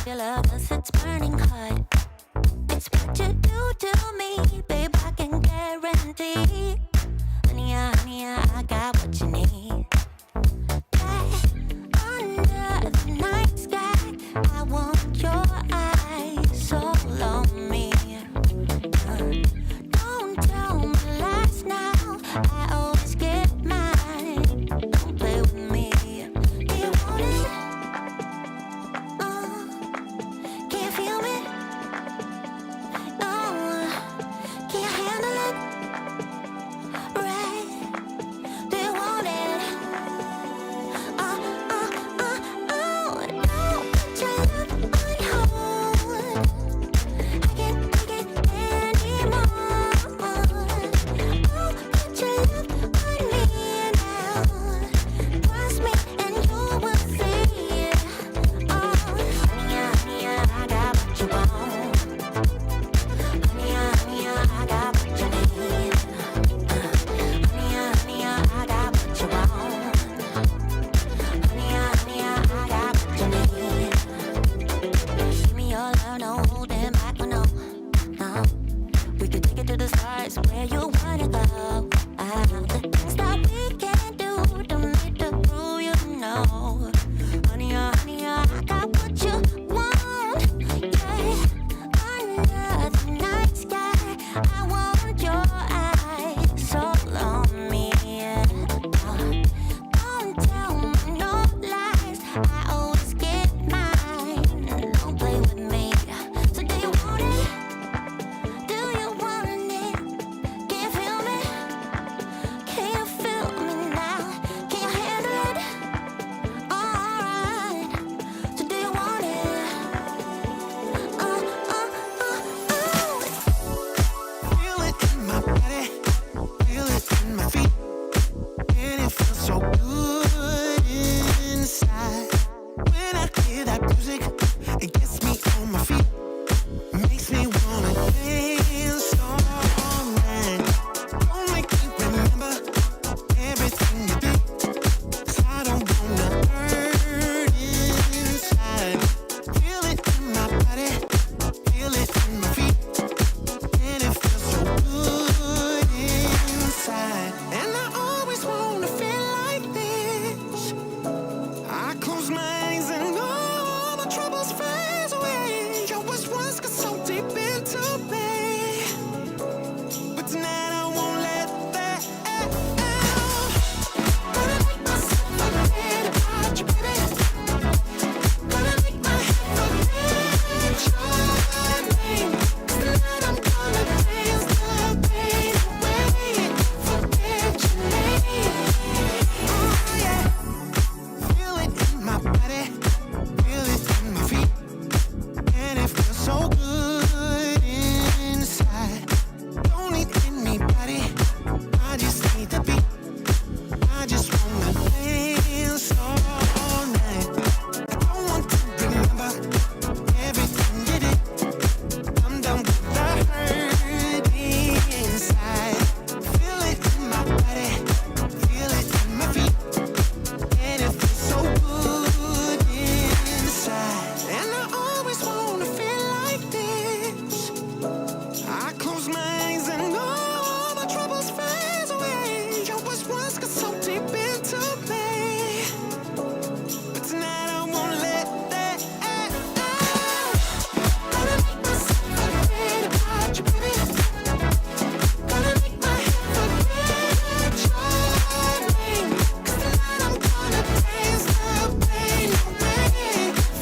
your love 'cause it's burning hot. It's what you do to me, babe, I can guarantee. Honey, I got what you need. Under the night sky, I want your eyes all on me. Don't tell me lies now, I always get mine. Don't play with me. Do you want it? Can you feel me? Can you handle it? Right? Do you want it? Put your love on hold. I can't take it anymore. Put your love on me now. Trust me and you will see. Honey, I got what you want. Honey, I got what you need. Honey, I got what you want. Honey, I got what you need. Give me your love, no holding back, no. We could take it to the stars where you wanna go. The things that we can do to make the prove you know. Honey, I got what you want. Yeah, under the night sky, I want your eyes all on me. Don't tell me no lies, I always get mine. Don't play with me. So do you want it? Do you want it? Can you feel me? Can you feel me now? Can you handle it? Alright. So do you want it? Feel it in my body, feel it in my feet, and it feels so good inside. When I hear that music, it gets me on my feet, makes me wanna dance all night. Don't make me remember everything you did, 'cause I don't wanna hurt inside. Feel it in my body, feel it in my feet, and it feels so good inside. And I always wanna feel like this. I close my eyes and all my troubles fade away. I was once got so deep into me, but tonight I won't let that out. Gonna make myself forget about you, baby. Gonna make my head forget your name. 'Cause tonight I'm gonna dance the pain away. Forget your name. Oh yeah. Feel it in my body, feel it in my feet, and it feels so good inside. Don't need anybody, I just need the beat. I just wanna dance all night. I don't want to remember everything you did. I'm done with the hurt inside. Feel it in my body, feel it in my feet, and it feels so good inside. And I always wanna feel like this. I close my eyes and all my troubles fade away. I was once got so deep into me, but tonight I won't let that out. Gonna make myself forget about you, baby. Gonna make my head forget your name. 'Cause tonight I'm gonna dance the pain away.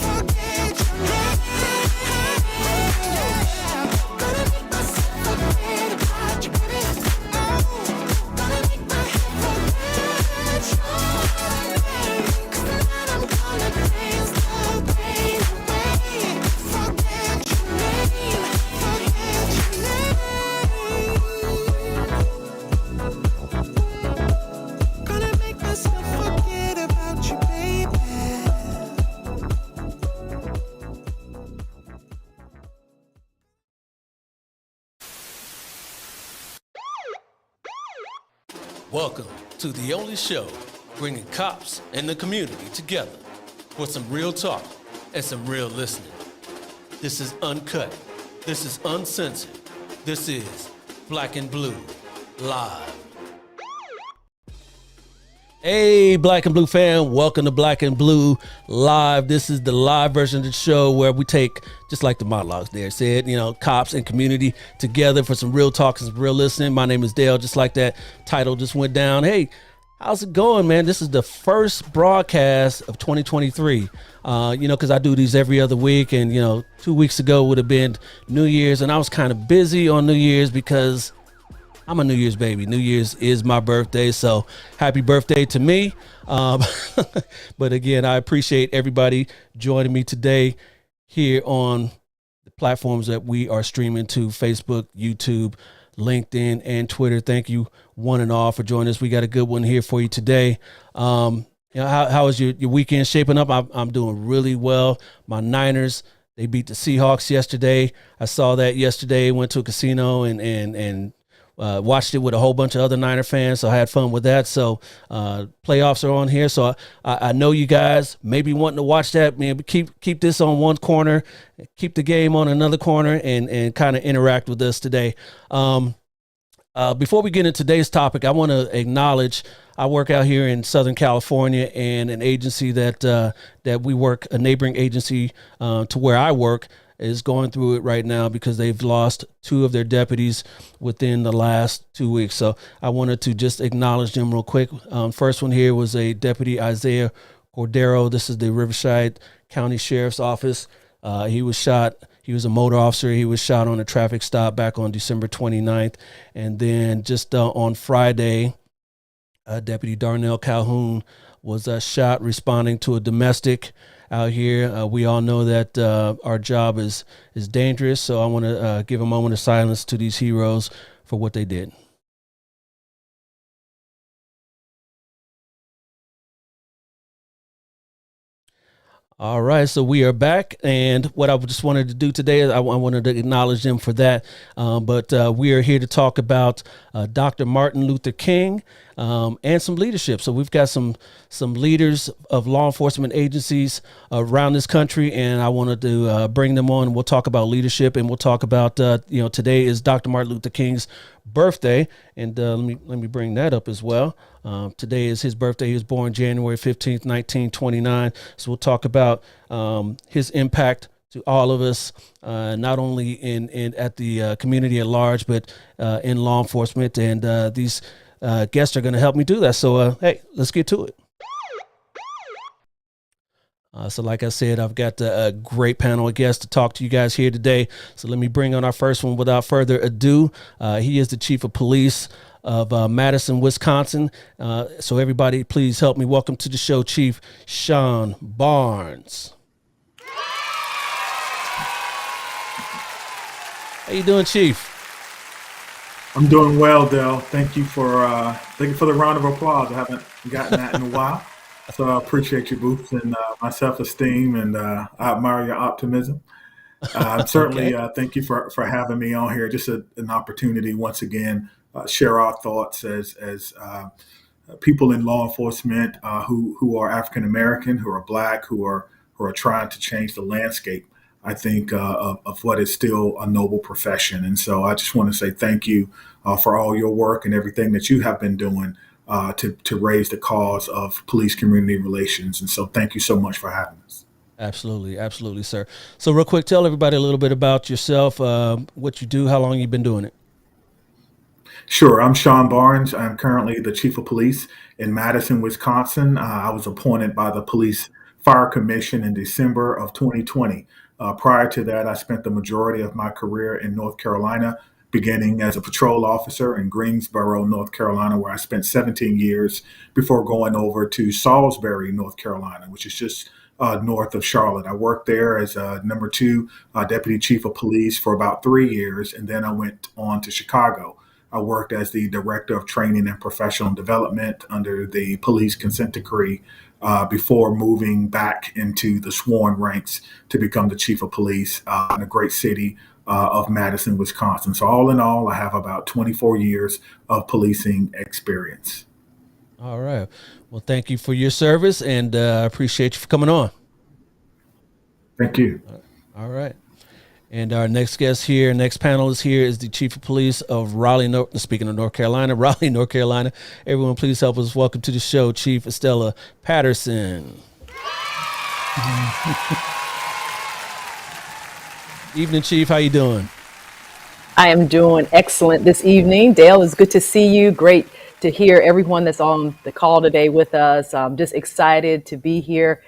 Forget your name. Gonna make myself forget about you, baby. Gonna make my head forget your name. 'Cause tonight I'm gonna dance the pain away. Forget your name. Forget your name. Gonna make myself forget about you, baby. Welcome to the only show bringing cops and the community together for some real talk and some real listening. This is uncut. This is uncensored. This is Black and Blue Live. Hey, Black and Blue fan, welcome to Black and Blue Live. This is the live version of the show where we take, just like the monologues there said, cops and community together for some real talk and some real listening. My name is Dale, just like that title just went down. Hey, how's it going, man? This is the first broadcast of 2023, because I do these every other week. And, 2 weeks ago would have been New Year's, and I was kind of busy on New Year's because I'm a New Year's baby. New Year's is my birthday, so happy birthday to me. But again, I appreciate everybody joining me today here on the platforms that we are streaming to: Facebook, YouTube, LinkedIn, and Twitter. Thank you one and all for joining us. We got a good one here for you today. How is your weekend shaping up? I'm doing really well. My Niners, they beat the Seahawks yesterday. I saw that yesterday. Went to a casino and watched it with a whole bunch of other Niner fans, so I had fun with that. So playoffs are on here, so I know you guys may be wanting to watch that. Man, keep this on one corner, keep the game on another corner, and kind of interact with us today. Before we get into today's topic, I want to acknowledge I work out here in Southern California, and an agency that we work, a neighboring agency to where I work, is going through it right now because they've lost 2 of their deputies within the last 2 weeks. So I wanted to just acknowledge them real quick. First one here was a deputy, Isaiah Cordero. This is the Riverside County Sheriff's Office. He was shot. He was a motor officer. He was shot on a traffic stop back on December 29th. And then just on Friday, Deputy Darnell Calhoun was shot responding to a domestic out here. We all know that our job is dangerous, so I want to give a moment of silence to these heroes for what they did. All right, so we are back, and what I just wanted to do today is I wanted to acknowledge them for that, but we are here to talk about Dr. Martin Luther King and some leadership. So we've got some leaders of law enforcement agencies around this country, and I wanted to bring them on. We'll talk about leadership, and we'll talk about today is Dr. Martin Luther King's birthday, and let me bring that up as well. Today is his birthday. He was born January 15th, 1929. So we'll talk about his impact to all of us, not only in at the community at large, but in law enforcement. And these guests are going to help me do that. So, hey, let's get to it. So like I said, I've got a great panel of guests to talk to you guys here today. So let me bring on our first one without further ado. He is the chief of police of Madison, Wisconsin. So everybody, please help me welcome to the show, Chief Sean Barnes. How you doing, Chief? I'm doing well, Dale. Thank you for the round of applause. I haven't gotten that in a while. So I appreciate your boost and my self-esteem, and I admire your optimism. Certainly, Okay. thank you for having me on here. Just an opportunity once again, share our thoughts as people in law enforcement who are African American, who are Black, who are trying to change the landscape. I think of what is still a noble profession, and so I just want to say thank you for all your work and everything that you have been doing to raise the cause of police community relations. And so thank you so much for having us. Absolutely. Absolutely, sir. So real quick, tell everybody a little bit about yourself, what you do, how long you've been doing it. Sure. I'm Sean Barnes. I'm currently the chief of police in Madison, Wisconsin. I was appointed by the Police Fire Commission in December of 2020. Prior to that, I spent the majority of my career in North Carolina, beginning as a patrol officer in Greensboro, North Carolina, where I spent 17 years before going over to Salisbury, North Carolina, which is just north of Charlotte. I worked there as a number 2 deputy chief of police for about 3 years, and then I went on to Chicago. I worked as the director of training and professional development under the police consent decree before moving back into the sworn ranks to become the chief of police in a great city of Madison, Wisconsin. So all in all, I have about 24 years of policing experience. All right. Well, thank you for your service, and I appreciate you for coming on. Thank you. All right. And our next guest here, next panelist here is the Chief of Police of Raleigh, speaking of North Carolina, Raleigh, North Carolina. Everyone, please help us welcome to the show, Chief Estella Patterson. Evening, Chief. How you doing? I am doing excellent this evening. Dale, it's good to see you. Great to hear everyone that's on the call today with us. I'm just excited to be here.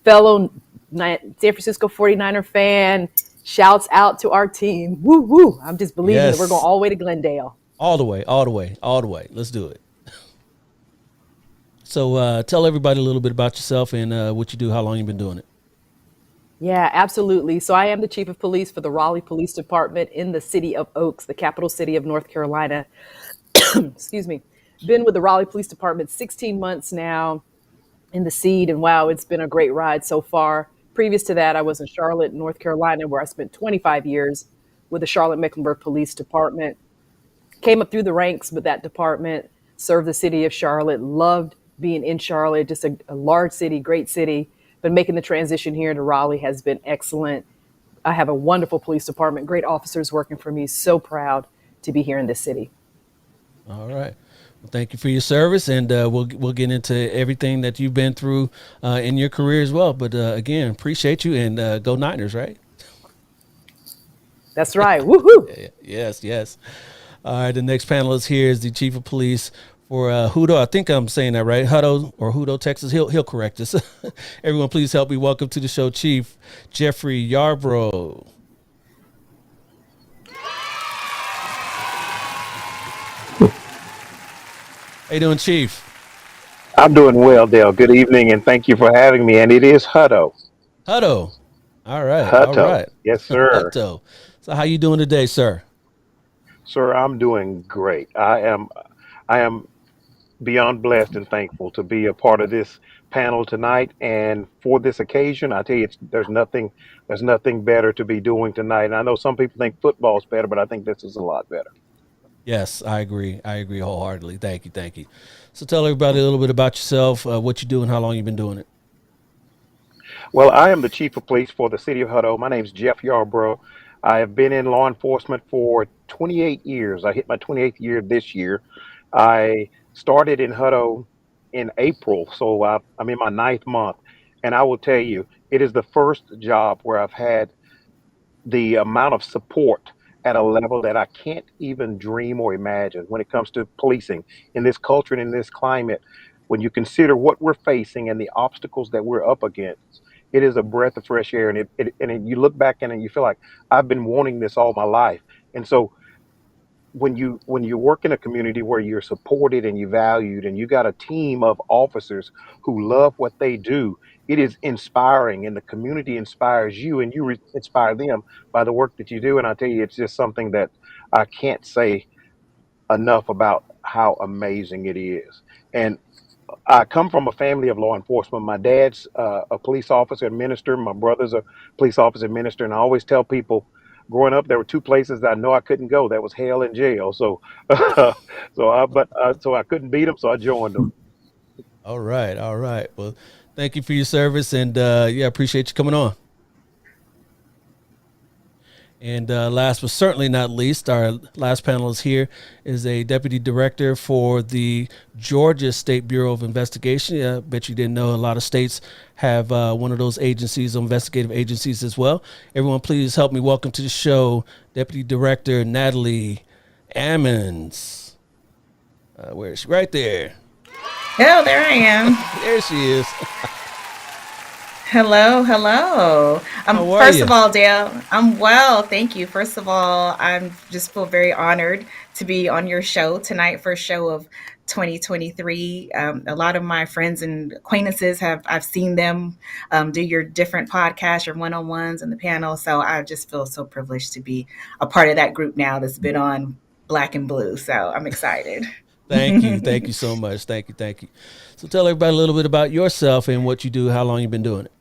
Fellow San Francisco 49er fan, shouts out to our team. Woo, woo. I'm just believing that we're going all the way to Glendale. All the way, all the way, all the way. Let's do it. So tell everybody a little bit about yourself and what you do, how long you've been doing it. Yeah, absolutely. So I am the Chief of Police for the Raleigh Police Department in the city of Oaks, the capital city of North Carolina. Excuse me. Been with the Raleigh Police Department 16 months now in the seat, and wow, it's been a great ride so far. Previous to that, I was in Charlotte, North Carolina, where I spent 25 years with the Charlotte-Mecklenburg Police Department. Came up through the ranks with that department, served the city of Charlotte, loved being in Charlotte, just a large city, great city. But making the transition here to Raleigh has been excellent. I have a wonderful police department, great officers working for me. So proud to be here in this city. All right. Well, thank you for your service, and we'll get into everything that you've been through in your career as well. But again, appreciate you, and go Niners, right? That's right. Woohoo! Yes. All right. The next panelist here is the Chief of Police for Hutto. I think I'm saying that right. Hutto, Texas. He'll correct us. Everyone, please help me welcome to the show, Chief Jeffrey Yarbrough. How you doing, Chief? I'm doing well, Dale. Good evening, and thank you for having me. And it is Hutto. Hutto. All right. Hutto. All right. Yes, sir. Hutto. So how you doing today, sir? Sir, I'm doing great. I am beyond blessed and thankful to be a part of this panel tonight. And for this occasion, I tell you, there's nothing better to be doing tonight. And I know some people think football's better, but I think this is a lot better. Yes, I agree. I agree wholeheartedly. Thank you. So tell everybody a little bit about yourself, what you do, and how long you've been doing it. Well, I am the Chief of Police for the City of Hutto. My name is Jeff Yarbrough. I have been in law enforcement for 28 years. I hit my 28th year this year. I started in Hutto in April, so I'm in my 9th month. And I will tell you, it is the first job where I've had the amount of support at a level that I can't even dream or imagine when it comes to policing in this culture and in this climate. When you consider what we're facing and the obstacles that we're up against, it is a breath of fresh air. And you look back and you feel like I've been wanting this all my life. And so when you work in a community where you're supported and you valued and you got a team of officers who love what they do, it is inspiring, and the community inspires you, and you inspire them by the work that you do. And I tell you, it's just something that I can't say enough about how amazing it is. And I come from a family of law enforcement. My dad's a police officer and minister. My brother's a police officer and minister. And I always tell people, growing up, there were two places that I know I couldn't go. That was hell and jail. So, so I couldn't beat them, so I joined them. All right. Well, thank you for your service, and appreciate you coming on. And last but certainly not least, our last panelist here is a deputy director for the Georgia State Bureau of Investigation. I bet you didn't know a lot of states have one of those agencies, investigative agencies as well. Everyone, please help me welcome to the show, Deputy Director Natalie Ammons. Where is she? Right there. Oh, there I am. There she is. Hello. How are First you? of all, Dale, I'm well, thank you. First of all, I'm just feel very honored to be on your show tonight, first show of 2023. A lot of my friends and acquaintances I've seen them do your different podcasts, your one-on-ones and the panel. So I just feel so privileged to be a part of that group now that's been on Black and Blue. So I'm excited. Thank you so much. Thank you. So tell everybody a little bit about yourself and what you do, how long you've been doing it.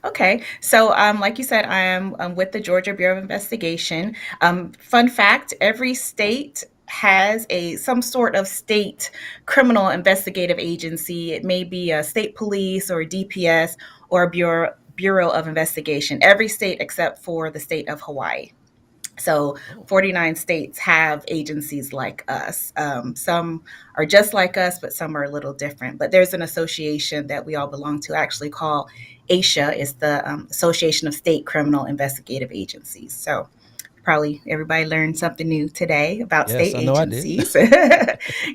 Okay, so like you said, I am with the Georgia Bureau of Investigation. Fun fact, every state has some sort of state criminal investigative agency. It may be a state police or a DPS or a Bureau of Investigation, every state except for the state of Hawaii. So 49 states have agencies like us. Some are just like us, but some are a little different. But there's an association that we all belong to, actually called ASHA, is the Association of State Criminal Investigative Agencies. So probably everybody learned something new today about Yes, state I know I did. agencies.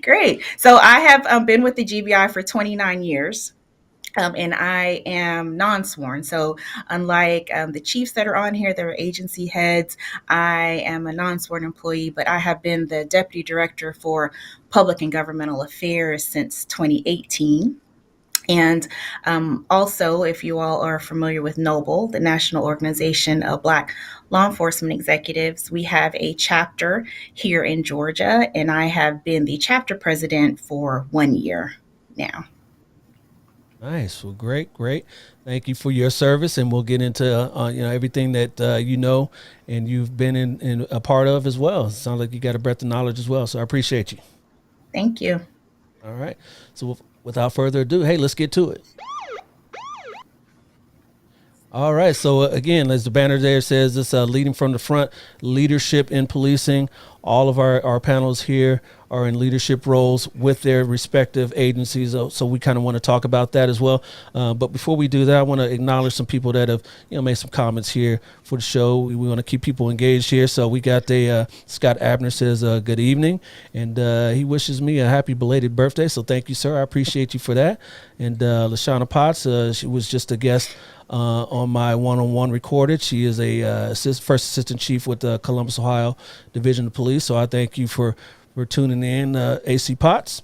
Great. So I have been with the GBI for 29 years. And I am non-sworn. So unlike the chiefs that are on here, that are agency heads, I am a non-sworn employee, but I have been the deputy director for public and governmental affairs since 2018. And also, if you all are familiar with NOBLE, the National Organization of Black Law Enforcement Executives, we have a chapter here in Georgia, and I have been the chapter president for 1 year now. Nice. Well, great, great. Thank you for your service, and we'll get into everything that you know and you've been in a part of as well. It sounds like you got a breadth of knowledge as well, so I appreciate you. Thank you. All right. So without further ado, hey, let's get to it. All right. So again, as the banner there says, it's leading from the front, leadership in policing. All of our panels here are in leadership roles with their respective agencies. So we kind of want to talk about that as well. But before we do that, I want to acknowledge some people that have made some comments here for the show. We want to keep people engaged here. So we got Scott Abner says good evening, and he wishes me a happy belated birthday. So thank you, sir. I appreciate you for that. And Lashana Potts, she was just a guest on my one-on-one recorded. She is a first assistant chief with the Columbus, Ohio Division of Police. So I thank you for tuning in, AC Potts.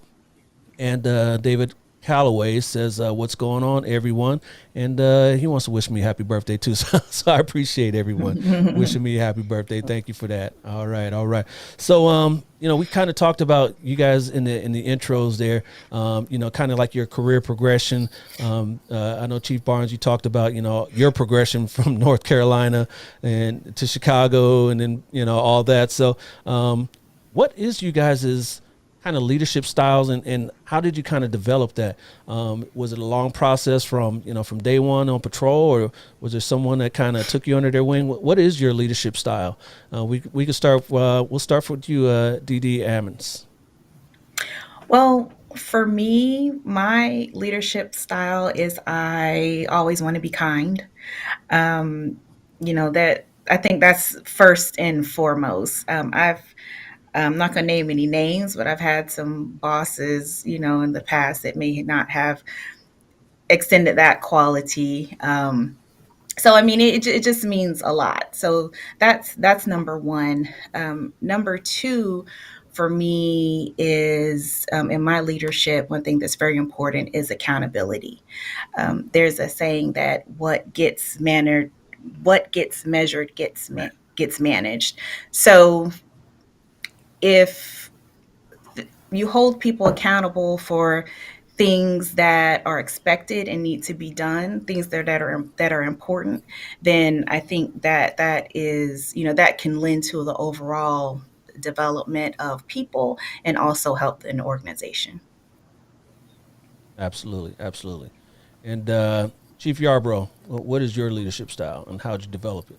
And David Calloway says, what's going on, everyone? And he wants to wish me a happy birthday, too. So I appreciate everyone wishing me a happy birthday. Thank you for that. All right. All right. So, we kind of talked about you guys in the intros there, kind of like your career progression. I know, Chief Barnes, you talked about, your progression from North Carolina and to Chicago and then, all that. So what is you guys' kind of leadership styles and how did you kind of develop that? Was it a long process from day one on patrol, or was there someone that kind of took you under their wing? What is your leadership style? We can start. We'll start with you, DD Ammons. Well, for me, my leadership style is I always want to be kind. That I think that's first and foremost. I'm not going to name any names, but I've had some bosses, in the past that may not have extended that quality. So, I mean, it just means a lot. So that's number one. Number two for me is in my leadership, one thing that's very important is accountability. There's a saying that what gets measured gets managed. So if you hold people accountable for things that are expected and need to be done, things that are important, then I think that is, that can lend to the overall development of people and also help an organization. Absolutely, absolutely. And Chief Yarbrough, what is your leadership style and how did you develop it?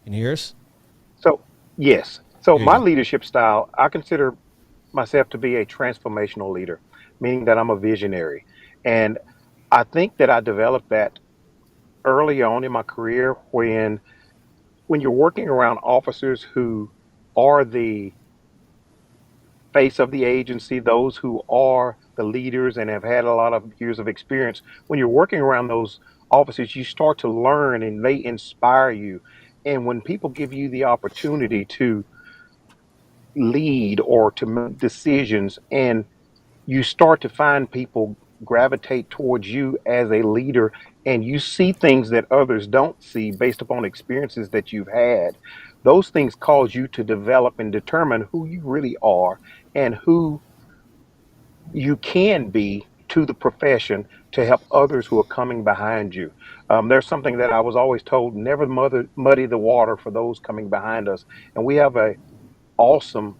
Can you hear us? So, yes. So, There you my go. leadership style, I consider myself to be a transformational leader, meaning that I'm a visionary. And I think that I developed that early on in my career when you're working around officers who are the face of the agency, those who are the leaders and have had a lot of years of experience. When you're working around those officers, you start to learn and they inspire you. And when people give you the opportunity to lead or to make decisions, and you start to find people gravitate towards you as a leader, and you see things that others don't see based upon experiences that you've had, those things cause you to develop and determine who you really are and who you can be to the profession to help others who are coming behind you. There's something that I was always told: never muddy the water for those coming behind us. And we have a awesome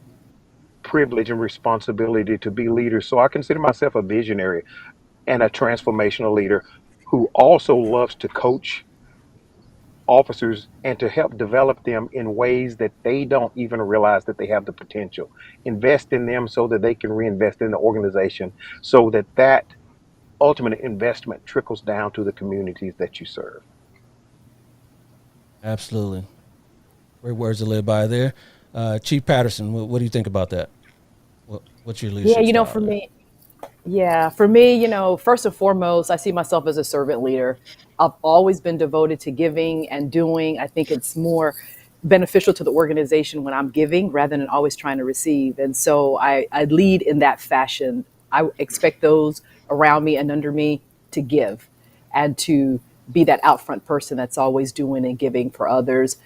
privilege and responsibility to be leaders. So I consider myself a visionary. and a transformational leader who also loves to coach officers and to help develop them in ways that they don't even realize that they have the potential. Invest in them so that they can reinvest in the organization, so that that ultimate investment trickles down to the communities that you serve. Absolutely. Great words to live by there. Chief Patterson, what do you think about that? What's your Yeah, leadership style there? For me, first and foremost, I see myself as a servant leader. I've always been devoted to giving and doing. I think it's more beneficial to the organization when I'm giving rather than always trying to receive. And so I lead in that fashion. I expect those around me and under me to give and to be that out front person that's always doing and giving for others.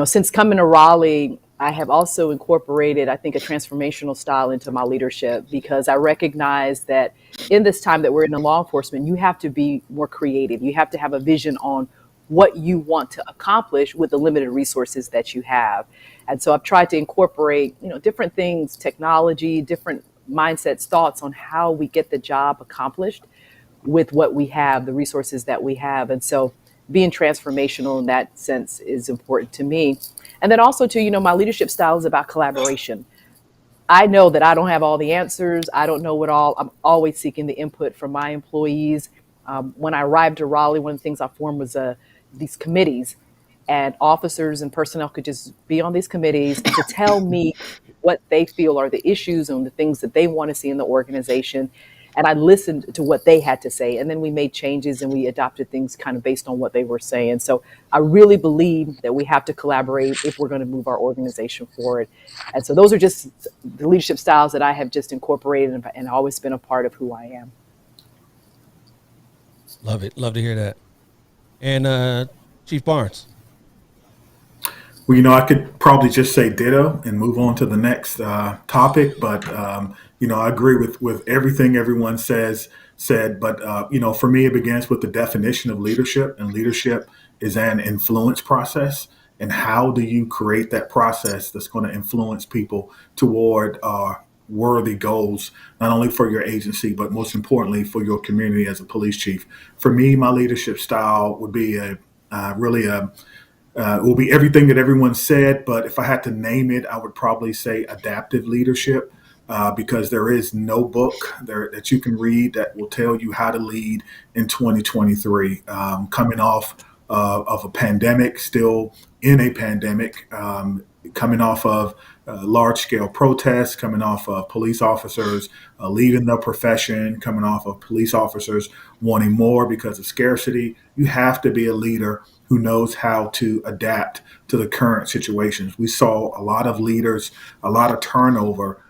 Since coming to Raleigh, I have also incorporated, I think, a transformational style into my leadership because I recognize that in this time that we're in law enforcement, you have to be more creative. You have to have a vision on what you want to accomplish with the limited resources that you have. And so I've tried to incorporate, different things, technology, different mindsets, thoughts on how we get the job accomplished with what we have, the resources that we have. And so being transformational in that sense is important to me. And then also too, my leadership style is about collaboration. I know that I don't have all the answers. I don't know it all. I'm always seeking the input from my employees. When I arrived to Raleigh, one of the things I formed was these committees, and officers and personnel could just be on these committees to tell me what they feel are the issues and the things that they want to see in the organization. And I listened to what they had to say. And then we made changes and we adopted things kind of based on what they were saying. So I really believe that we have to collaborate if we're going to move our organization forward. And so those are just the leadership styles that I have just incorporated and always been a part of who I am. Love it. Love to hear that. And Chief Barnes. Well, I could probably just say ditto and move on to the next topic, but I agree with everything everyone said. But for me, it begins with the definition of leadership, and leadership is an influence process. And how do you create that process that's going to influence people toward worthy goals, not only for your agency, but most importantly for your community as a police chief? For me, my leadership style would be it will be everything that everyone said, but if I had to name it, I would probably say adaptive leadership, because there is no book there that you can read that will tell you how to lead in 2023. Coming off of a pandemic, still in a pandemic, coming off of large-scale protests, coming off of police officers leaving the profession, coming off of police officers wanting more because of scarcity. You have to be a leader who knows how to adapt to the current situations. We saw a lot of leaders, a lot of turnover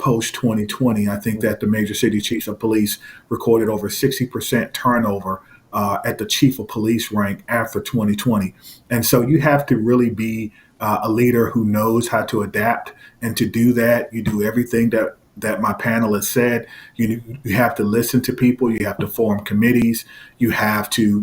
post 2020. I think that the major city chiefs of police recorded over 60% turnover at the chief of police rank after 2020. And so you have to really be a leader who knows how to adapt. And to do that, you do everything that my panelists said. You have to listen to people. You have to form committees. You have to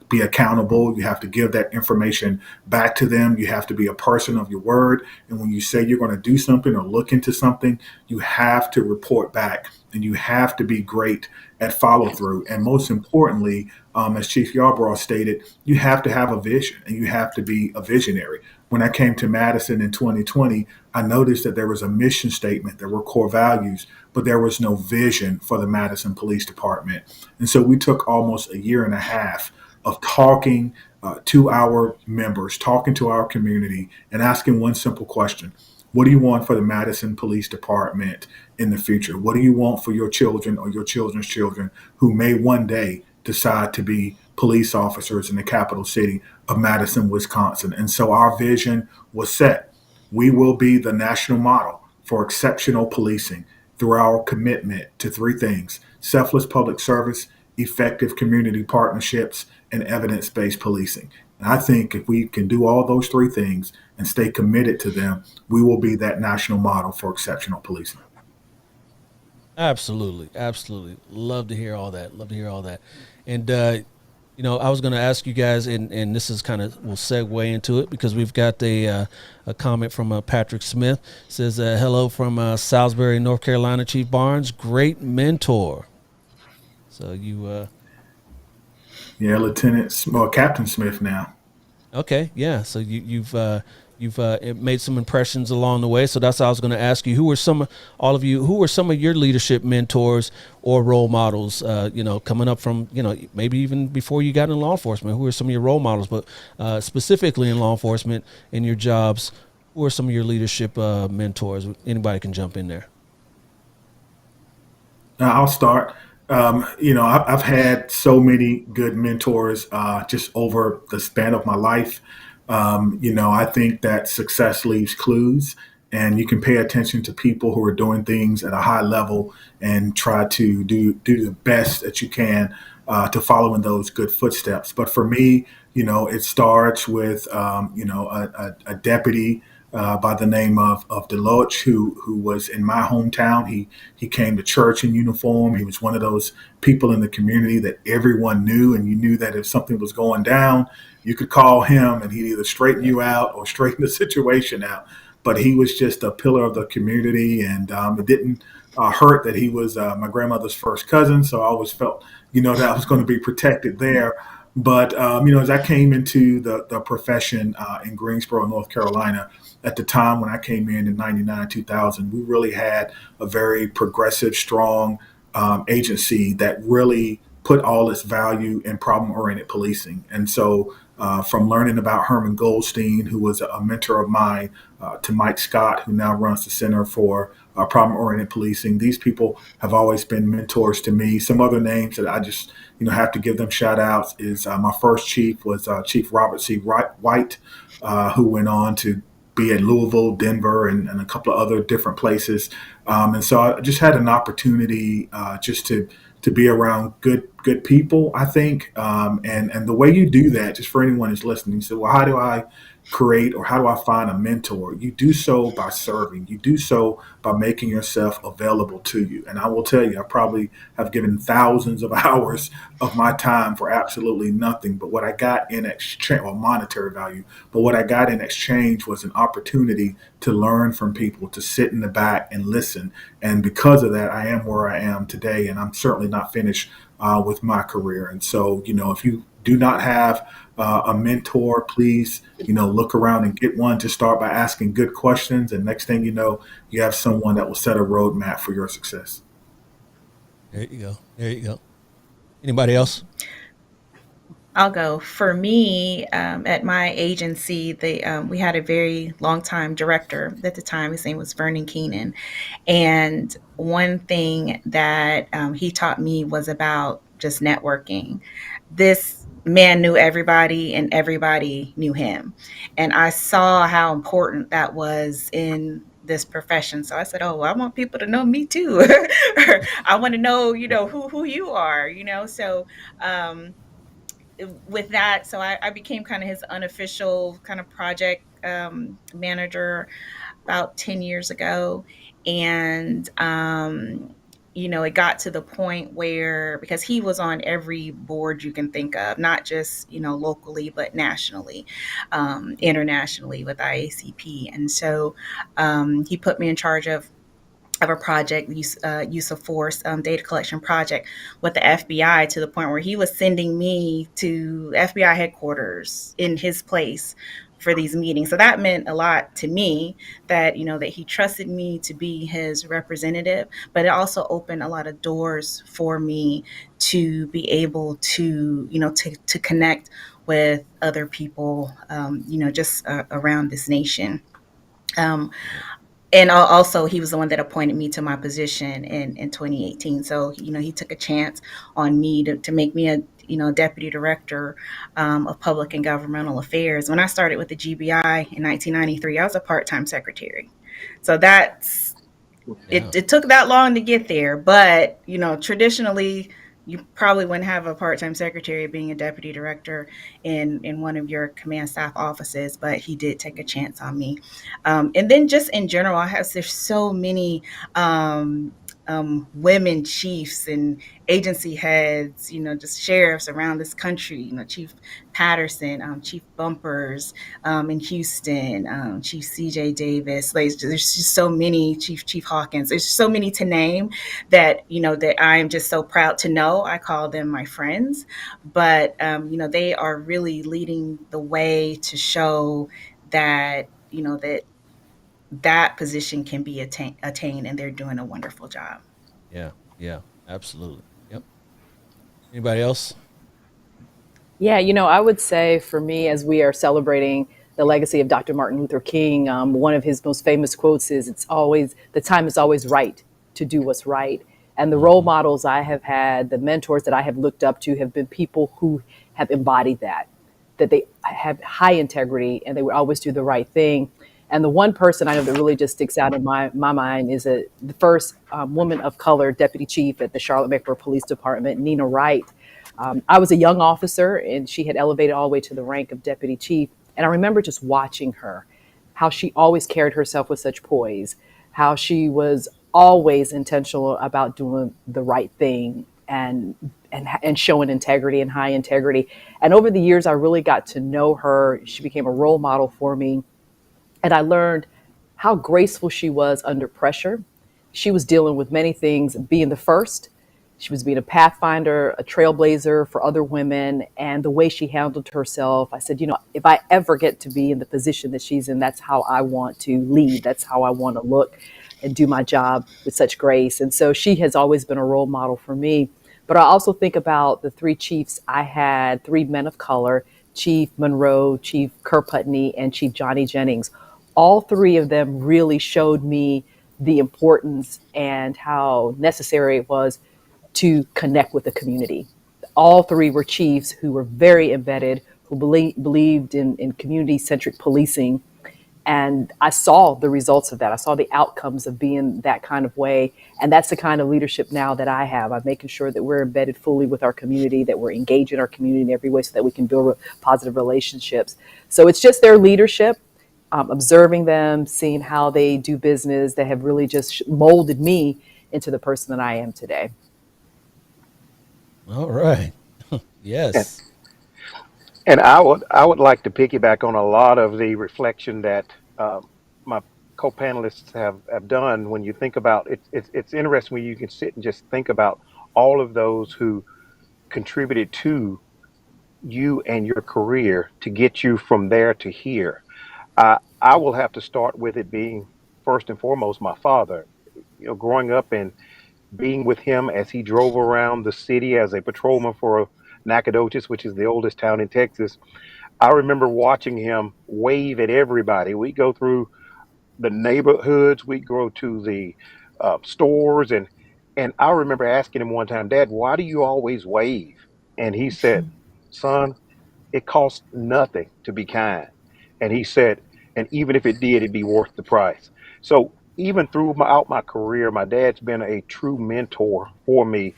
be accountable. You have to give that information back to them. You have to be a person of your word. And when you say you're going to do something or look into something, you have to report back, and you have to be great at follow through. And most importantly, as Chief Yarbrough stated, you have to have a vision, and you have to be a visionary. When I came to Madison in 2020, I noticed that there was a mission statement, there were core values, but there was no vision for the Madison Police Department. And so we took almost a year and a half of talking to our members, talking to our community, and asking one simple question: what do you want for the Madison Police Department in the future? What do you want for your children or your children's children who may one day decide to be police officers in the capital city of Madison, Wisconsin? And so our vision was set. We will be the national model for exceptional policing through our commitment to three things: selfless public service, effective community partnerships, and evidence-based policing. And I think if we can do all those three things and stay committed to them, we will be that national model for exceptional policing. Absolutely. Absolutely. Love to hear all that. Love to hear all that. And, I was going to ask you guys, and this is kind of, we'll segue into it because we've got a comment from Patrick Smith. It says, hello from Salisbury, North Carolina, Chief Barnes. Great mentor. So you Yeah, Captain Smith now. okay, yeah. So you've made some impressions along the way. So that's how I was going to ask you. Who were all of you? Who were some of your leadership mentors or role models? Coming up from maybe even before you got in law enforcement. Who are some of your role models? But specifically in law enforcement, in your jobs, who are some of your leadership mentors? Anybody can jump in there. I'll start. I've had so many good mentors just over the span of my life. I think that success leaves clues, and you can pay attention to people who are doing things at a high level and try to do the best that you can to follow in those good footsteps. But for me, it starts with a deputy by the name of Deloach, who was in my hometown. He came to church in uniform. He was one of those people in the community that everyone knew, and you knew that if something was going down, you could call him, and he'd either straighten you out or straighten the situation out. But he was just a pillar of the community, and it didn't hurt that he was my grandmother's first cousin. So I always felt, that I was going to be protected there. But as I came into the profession in Greensboro, North Carolina, at the time when I came in '99, 2000, we really had a very progressive, strong agency that really put all its value in problem-oriented policing. And so, from learning about Herman Goldstein, who was a mentor of mine, to Mike Scott, who now runs the Center for Problem-Oriented Policing, these people have always been mentors to me. Some other names that I just have to give them shout outs is my first chief was Chief Robert C. White, who went on to be at Louisville, Denver, and a couple of other different places. And so I just had an opportunity just to be around good people, I think. And the way you do that, just for anyone who's listening, you say, well, how do I create or how do I find a mentor? You do so by serving. You do so by making yourself available to you. And I will tell you, I probably have given thousands of hours of my time for absolutely nothing. But what I got in exchange, or monetary value, but what I got in exchange was an opportunity to learn from people, to sit in the back and listen. And because of that, I am where I am today. And I'm certainly not finished with my career. And so, if you do not have a mentor, please, look around and get one. Just start by asking good questions. And next thing you know, you have someone that will set a roadmap for your success. There you go. There you go. Anybody else? I'll go. For me, at my agency, we had a very long time director at the time. His name was Vernon Keenan, and one thing that he taught me was about just networking. This man knew everybody, and everybody knew him, and I saw how important that was in this profession. So I said, "Oh, well, I want people to know me too. I want to know, who you are, So um, with that, so I became kind of his unofficial kind of project manager about 10 years ago. And, it got to the point where, because he was on every board you can think of, not just, locally, but nationally, internationally with IACP. And so he put me in charge of a project, use of force data collection project with the FBI, to the point where he was sending me to FBI headquarters in his place for these meetings. So that meant a lot to me, that that he trusted me to be his representative, but it also opened a lot of doors for me to be able to to connect with other people, just around this nation. Um, and also, he was the one that appointed me to my position in 2018. So he took a chance on me to make me a deputy director of public and governmental affairs. When I started with the GBI in 1993, I was a part-time secretary. So that's Yeah. it took that long to get there, but traditionally you probably wouldn't have a part-time secretary being a deputy director in one of your command staff offices, but he did take a chance on me. And then just in general, there's so many women chiefs and agency heads, just sheriffs around this country, Chief Patterson, Chief Bumpers in Houston, Chief CJ Davis. Like, there's just so many, Chief Hawkins. There's so many to name that, that I'm just so proud to know. I call them my friends, but, they are really leading the way to show that, that position can be attained, and they're doing a wonderful job. Yeah, yeah, absolutely. Yep. Anybody else? Yeah, I would say for me, as we are celebrating the legacy of Dr. Martin Luther King, one of his most famous quotes is, "It's always the time is always right to do what's right." And the role Hmm. models I have had, the mentors that I have looked up to, have been people who have embodied that they have high integrity and they would always do the right thing. And the one person I know that really just sticks out in my mind is the first woman of color deputy chief at the Charlotte-Mecklenburg Police Department, Nina Wright. I was a young officer, and she had elevated all the way to the rank of deputy chief. And I remember just watching her, how she always carried herself with such poise, how she was always intentional about doing the right thing and showing integrity and high integrity. And over the years, I really got to know her. She became a role model for me, and I learned how graceful she was under pressure. She was dealing with many things, being the first. She was being a pathfinder, a trailblazer for other women, and the way she handled herself. I said, if I ever get to be in the position that she's in, that's how I want to lead. That's how I want to look and do my job with such grace. And so she has always been a role model for me. But I also think about the three chiefs I had, three men of color: Chief Monroe, Chief Kerr Putney, and Chief Johnny Jennings. All three of them really showed me the importance and how necessary it was to connect with the community. All three were chiefs who were very embedded, who believed in community-centric policing. And I saw the results of that. I saw the outcomes of being that kind of way. And that's the kind of leadership now that I have. I'm making sure that we're embedded fully with our community, that we're engaged in our community in every way so that we can build positive relationships. So it's just their leadership, observing them, seeing how they do business, that have really just molded me into the person that I am today. All right. And, Yes. and I would like to piggyback on a lot of the reflection that my co-panelists have done. When you think about it, it's interesting when you can sit and just think about all of those who contributed to you and your career to get you from there to here. I will have to start with it being first and foremost my father. Growing up and being with him as he drove around the city as a patrolman for Nacogdoches, which is the oldest town in Texas. I remember watching him wave at everybody. We go through the neighborhoods, we go to the stores, and I remember asking him one time, "Dad, why do you always wave?" And he said, "Son, it costs nothing to be kind." And he said, "And even if it did, it'd be worth the price." So even throughout my career, my dad's been a true mentor for me,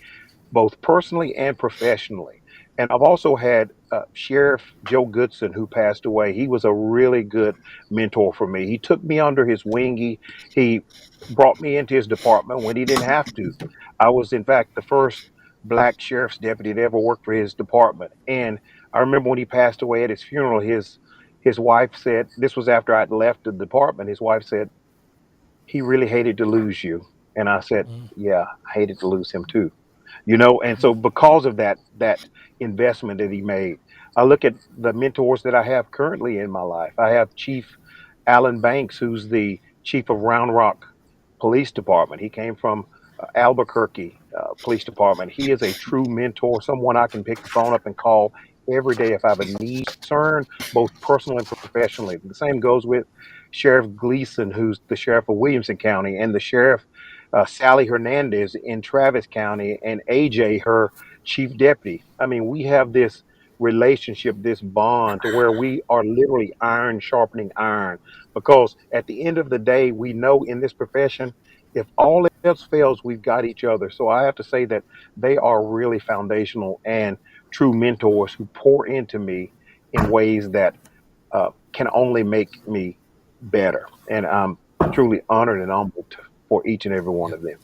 both personally and professionally. And I've also had Sheriff Joe Goodson, who passed away. He was a really good mentor for me. He took me under his wing. He brought me into his department when he didn't have to. I was, in fact, the first black sheriff's deputy to ever work for his department. And I remember when he passed away at his funeral, his wife said, this was after I'd left the department. His wife said, "He really hated to lose you." And I said, Mm. "Yeah, I hated to lose him too." And so because of that investment that he made, I look at the mentors that I have currently in my life. I have Chief Alan Banks, who's the chief of Round Rock Police Department. He came from Albuquerque Police Department. He is a true mentor, someone I can pick the phone up and call every day if I have a need, concern, both personal and professionally. The same goes with Sheriff Gleason, who's the sheriff of Williamson County, and the sheriff Sally Hernandez in Travis County, and AJ, her chief deputy. I mean, we have this relationship, this bond, to where we are literally iron sharpening iron. Because at the end of the day, we know in this profession, if all else fails, we've got each other. So I have to say that they are really foundational and true mentors who pour into me in ways that can only make me better. And I'm truly honored and humbled for each and every one Yeah. of them.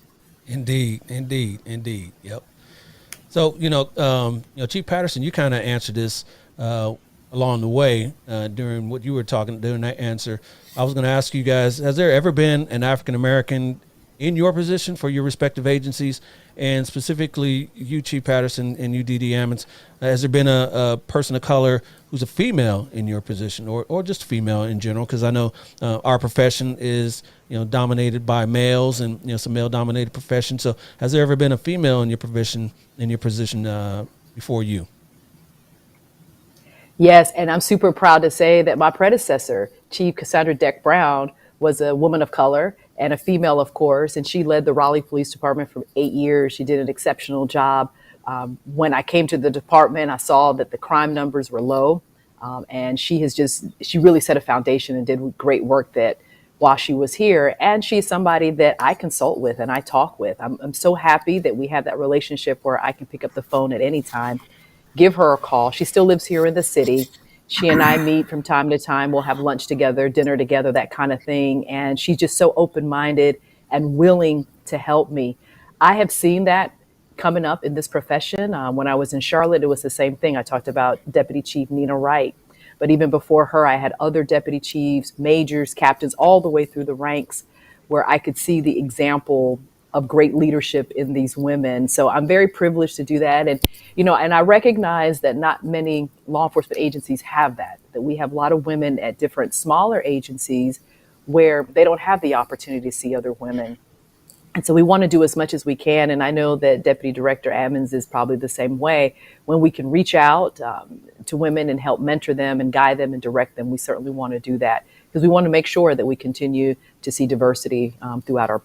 Indeed, indeed, indeed. Yep. So Chief Patterson, you kind of answered this along the way during what you were talking during that answer. I was going to ask you guys: has there ever been an African American in your position for your respective agencies, and specifically you, Chief Patterson, and you, D.D. Ammons? Has there been a person of color who's a female in your position, or just female in general? Because I know our profession is dominated by males, and some male dominated professions. So has there ever been a female in your profession in your position before you? Yes, and I'm super proud to say that my predecessor, Chief Cassandra Deck Brown, was a woman of color and a female, of course, and she led the Raleigh Police Department for 8 years. She did an exceptional job. When I came to the department, I saw that the crime numbers were low, and she really set a foundation and did great work that while she was here. And she's somebody that I consult with and I talk with. I'm so happy that we have that relationship where I can pick up the phone at any time, give her a call. She still lives here in the city. She and I meet from time to time. We'll have lunch together, dinner together, that kind of thing. And she's just so open-minded and willing to help me. I have seen that coming up in this profession. When I was in Charlotte, it was the same thing. I talked about Deputy Chief Nina Wright. But even before her, I had other deputy chiefs, majors, captains, all the way through the ranks where I could see the example of great leadership in these women. So I'm very privileged to do that. And I recognize that not many law enforcement agencies have that we have a lot of women at different smaller agencies where they don't have the opportunity to see other women. And so we want to do as much as we can. And I know that Deputy Director Ammons is probably the same way. When we can reach out to women and help mentor them and guide them and direct them, we certainly want to do that because we want to make sure that we continue to see diversity throughout our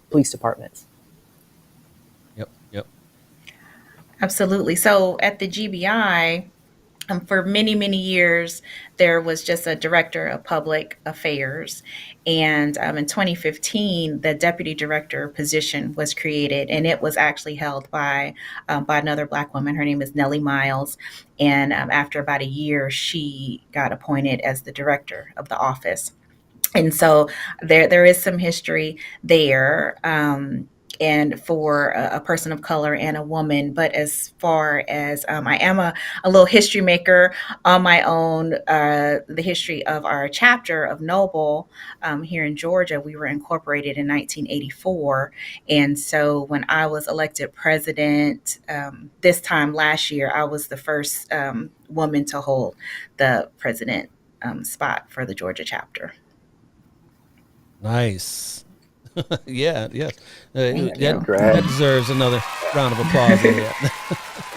police departments. Yep. Absolutely. So at the GBI, for many, many years, there was just a director of public affairs. And in 2015, the deputy director position was created, and it was actually held by another Black woman. Her name is Nellie Miles. And after about a year, she got appointed as the director of the office. And so there is some history there. And for a person of color and a woman. But as far as I am a little history maker on my own, the history of our chapter of Noble here in Georgia, we were incorporated in 1984. And so when I was elected president this time last year, I was the first woman to hold the president spot for the Georgia chapter. Nice. Yeah. Thank you. That deserves another round of applause. Yeah.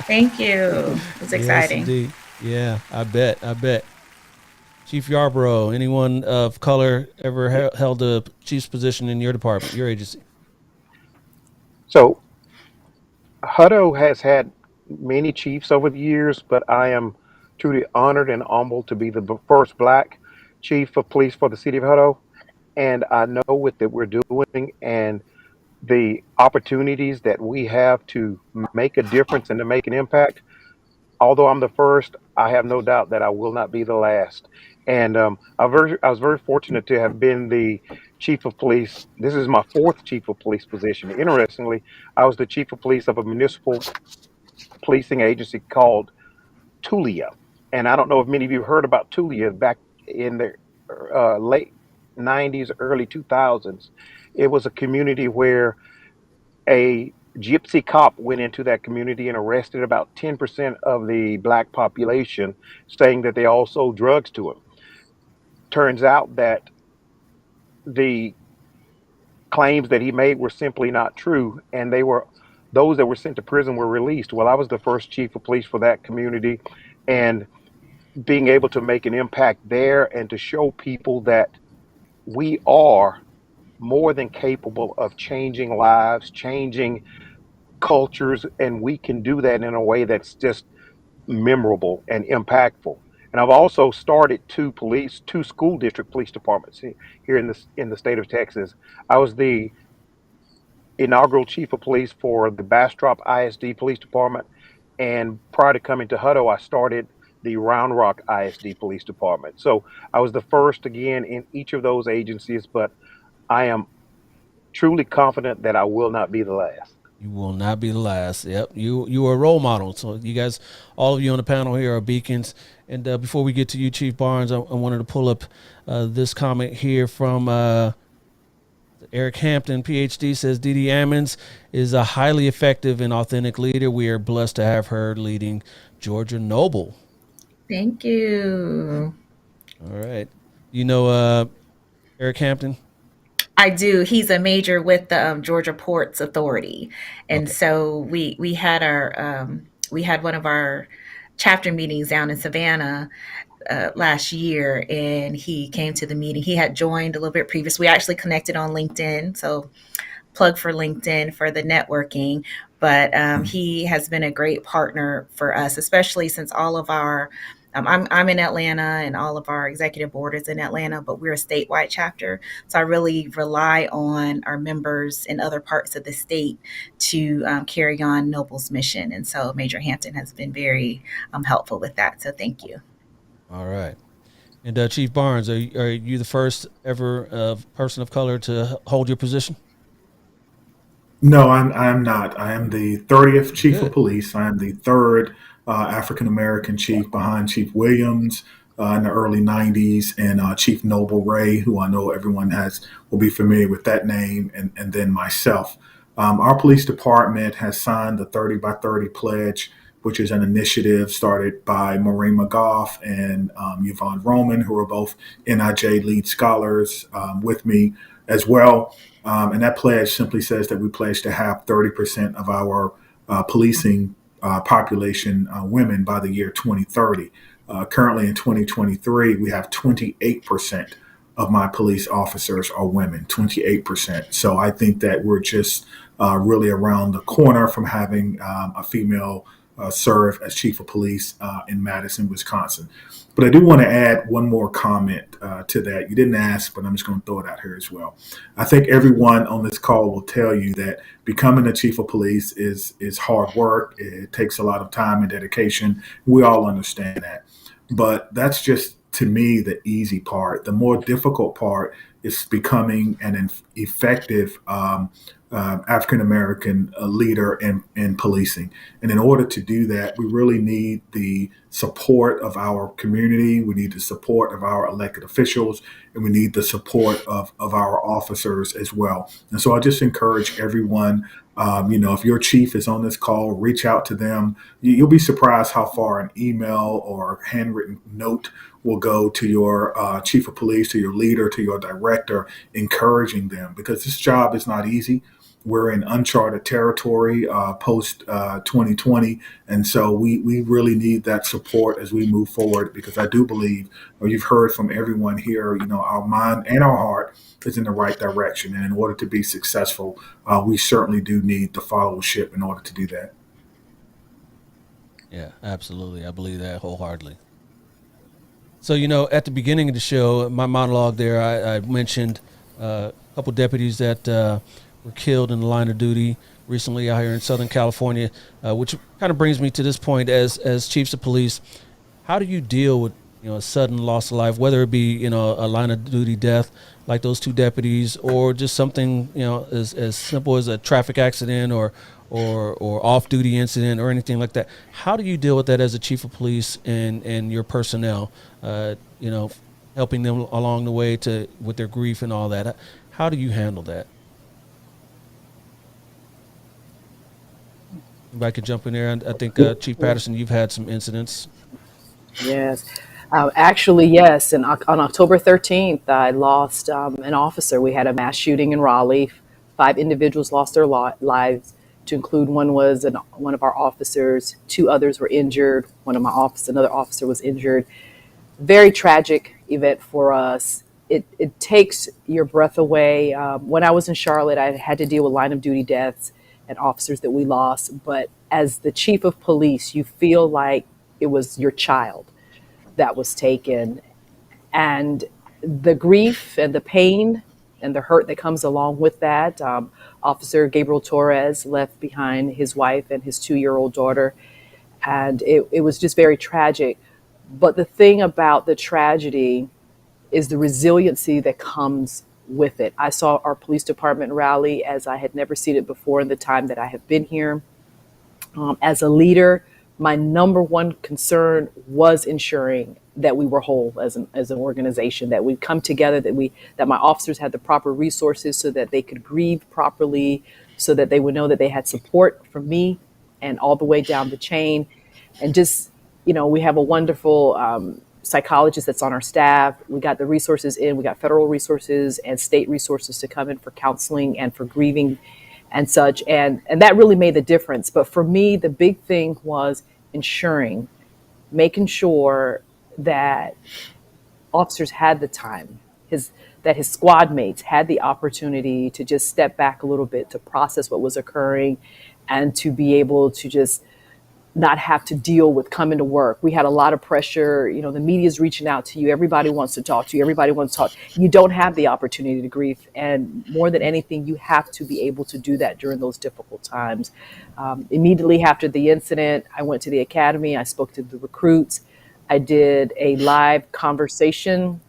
Thank you. It's exciting. Yes, indeed. Yeah, I bet. Chief Yarborough, anyone of color ever held a chief's position in your department, your agency? So Hutto has had many chiefs over the years, but I am truly honored and humbled to be the first Black chief of police for the city of Hutto. And I know what that we're doing and the opportunities that we have to make a difference and to make an impact. Although I'm the first, I have no doubt that I will not be the last. And I was very fortunate to have been the chief of police. This is my fourth chief of police position. Interestingly, I was the chief of police of a municipal policing agency called Tulia. And I don't know if many of you heard about Tulia back in the late 90s, early 2000s. It was a community where a gypsy cop went into that community and arrested about 10% of the Black population, saying that they all sold drugs to him. Turns out that the claims that he made were simply not true, and those that were sent to prison were released. Well, I was the first chief of police for that community, and being able to make an impact there and to show people that we are more than capable of changing lives, changing cultures, and we can do that in a way that's just memorable and impactful. And I've also started two school district police departments here in the state of Texas. I was the inaugural chief of police for the Bastrop ISD Police Department, and prior to coming to Hutto, I started the Round Rock ISD Police Department. So I was the first again in each of those agencies, but I am truly confident that I will not be the last. You will not be the last. Yep, you are a role model. So you guys, all of you on the panel here are beacons. And before we get to you, Chief Barnes, I wanted to pull up this comment here from Eric Hampton, PhD, says Dee Dee Ammons is a highly effective and authentic leader. We are blessed to have her leading Georgia Noble. Thank you. All right. You know Eric Hampton? I do. He's a major with the Georgia Ports Authority, and Okay. so we had one of our chapter meetings down in Savannah last year, and he came to the meeting. He had joined a little bit previous. We actually connected on LinkedIn, so plug for LinkedIn for the networking. But he has been a great partner for us, especially since all of our I'm in Atlanta and all of our executive board is in Atlanta, but we're a statewide chapter. So I really rely on our members in other parts of the state to carry on Noble's mission. And so Major Hampton has been very helpful with that. So thank you. All right. And Chief Barnes, are you the first ever person of color to hold your position? No, I'm not. I am the 30th chief of Good. police. I am the third African American chief behind Chief Williams in the early 90s and Chief Noble Ray, who I know everyone has will be familiar with that name, and then myself. Our police department has signed the 30 by 30 pledge, which is an initiative started by Maureen McGough and Yvonne Roman, who are both NIJ lead scholars with me as well. And that pledge simply says that we pledge to have 30% of our policing population women by the year 2030. Currently in 2023, we have 28% of my police officers are women, 28%. So I think that we're just really around the corner from having a female serve as chief of police in Madison, Wisconsin. But I do want to add one more comment to that. You didn't ask, but I'm just going to throw it out here as well. I think everyone on this call will tell you that becoming a chief of police is hard work. It takes a lot of time and dedication. We all understand that. But that's just, to me, the easy part. The more difficult part is becoming an effective African American leader in policing. And in order to do that, we really need the support of our community. We need the support of our elected officials, and we need the support of our officers as well. And so I just encourage everyone, if your chief is on this call, reach out to them. You'll be surprised how far an email or handwritten note will go to your chief of police, to your leader, to your director, encouraging them, because this job is not easy. We're in uncharted territory post 2020. And so we really need that support as we move forward, because I do believe, or you've heard from everyone here, our mind and our heart is in the right direction. And in order to be successful, we certainly do need the followership in order to do that. Yeah, absolutely. I believe that wholeheartedly. So, at the beginning of the show, my monologue there, I mentioned a couple deputies that were killed in the line of duty recently out here in Southern California, which kind of brings me to this point as chiefs of police. How do you deal with, a sudden loss of life, whether it be, a line of duty death like those two deputies, or just something, as simple as a traffic accident or off-duty incident or anything like that? How do you deal with that as a chief of police and your personnel, helping them along the way with their grief and all that? How do you handle that? If I could jump in there, I think Chief Patterson, you've had some incidents. Yes. Actually, yes. And on October 13th, I lost an officer. We had a mass shooting in Raleigh. 5 individuals lost their lives, to include one was one of our officers. 2 others were injured. Another officer was injured. Very tragic event for us. It takes your breath away. When I was in Charlotte, I had to deal with line of duty deaths and officers that we lost. But as the chief of police, you feel like it was your child that was taken. And the grief and the pain and the hurt that comes along with that. Officer Gabriel Torres left behind his wife and his 2-year-old daughter. And it was just very tragic. But the thing about the tragedy is the resiliency that comes with it. I saw our police department rally as I had never seen it before in the time that I have been here. As a leader, my number one concern was ensuring that we were whole as an organization, that we come together, that my officers had the proper resources so that they could grieve properly, so that they would know that they had support from me and all the way down the chain. And just, we have a wonderful psychologist that's on our staff. We got the resources in, we got federal resources and state resources to come in for counseling and for grieving and such. And that really made the difference. But for me, the big thing was making sure that officers had the time, that his squad mates had the opportunity to just step back a little bit, to process what was occurring, and to be able to just not have to deal with coming to work. We had a lot of pressure. The media's reaching out to you. Everybody wants to talk to you. Everybody wants to talk. You don't have the opportunity to grieve. And more than anything, you have to be able to do that during those difficult times. Immediately after the incident, I went to the academy. I spoke to the recruits. I did a live conversation,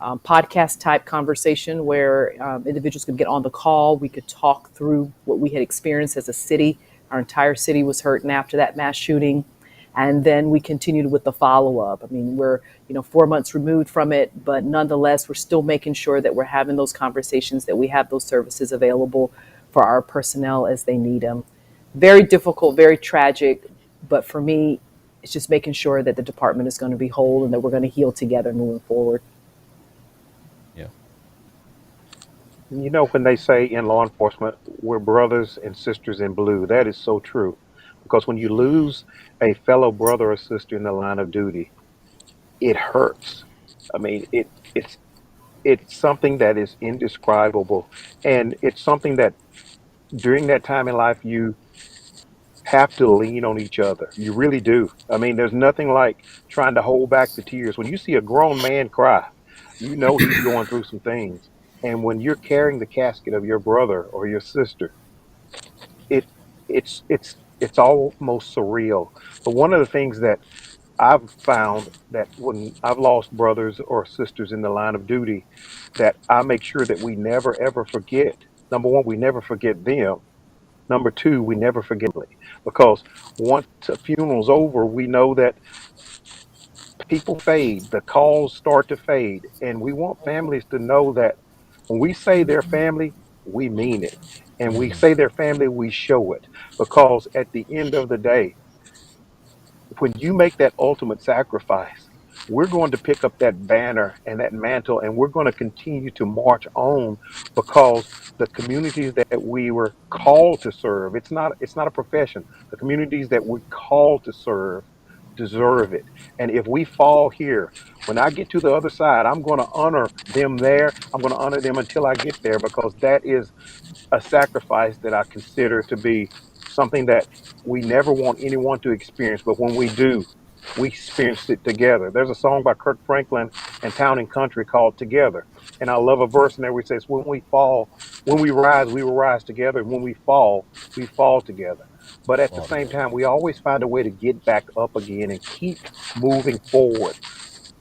podcast type conversation where individuals could get on the call. We could talk through what we had experienced as a city. Our entire city was hurting after that mass shooting. And then we continued with the follow-up. I mean, we're 4 months removed from it, but nonetheless, we're still making sure that we're having those conversations, that we have those services available for our personnel as they need them. Very difficult, very tragic, but for me, it's just making sure that the department is going to be whole and that we're going to heal together moving forward. Yeah. When they say in law enforcement, we're brothers and sisters in blue, that is so true. Because when you lose a fellow brother or sister in the line of duty, it hurts. I mean, it's something that is indescribable. And it's something that during that time in life, you have to lean on each other. You really do. I mean, there's nothing like trying to hold back the tears. When you see a grown man cry, you know he's going through some things. And when you're carrying the casket of your brother or your sister, it it's it's almost surreal. But one of the things that I've found that when I've lost brothers or sisters in the line of duty, that I make sure that we never ever forget. Number one, we never forget them. Number two, we never forget family. Because once a funeral's over, we know that people fade, the calls start to fade, and we want families to know that when we say they're family, we mean it. And we say they're family, we show it. Because at the end of the day, when you make that ultimate sacrifice, we're going to pick up that banner and that mantle and we're going to continue to march on because the communities that we were called to serve, it's not a profession. The communities that we're called to serve deserve it. And if we fall here, when I get to the other side, I'm going to honor them there. I'm going to honor them until I get there because that is a sacrifice that I consider to be something that we never want anyone to experience, but when we do, we experience it together. There's a song by Kirk Franklin and Town and Country called Together. And I love a verse in there where it says, when we fall, when we rise, we will rise together. And when we fall together. But at the same time, we always find a way to get back up again and keep moving forward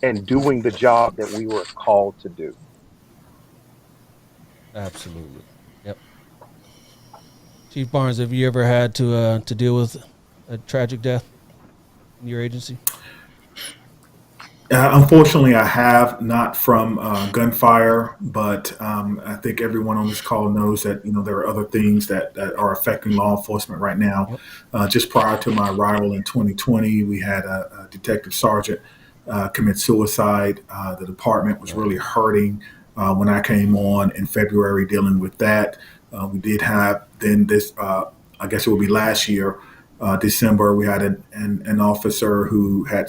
and doing the job that we were called to do. Absolutely. Yep. Chief Barnes, have you ever had to deal with a tragic death in your agency? Unfortunately, I have not from gunfire, but I think everyone on this call knows that there are other things that are affecting law enforcement right now. Just prior to my arrival in 2020, we had a detective sergeant commit suicide. The department was really hurting when I came on in February dealing with that. We did have then this, I guess it would be last year, December, we had an officer who had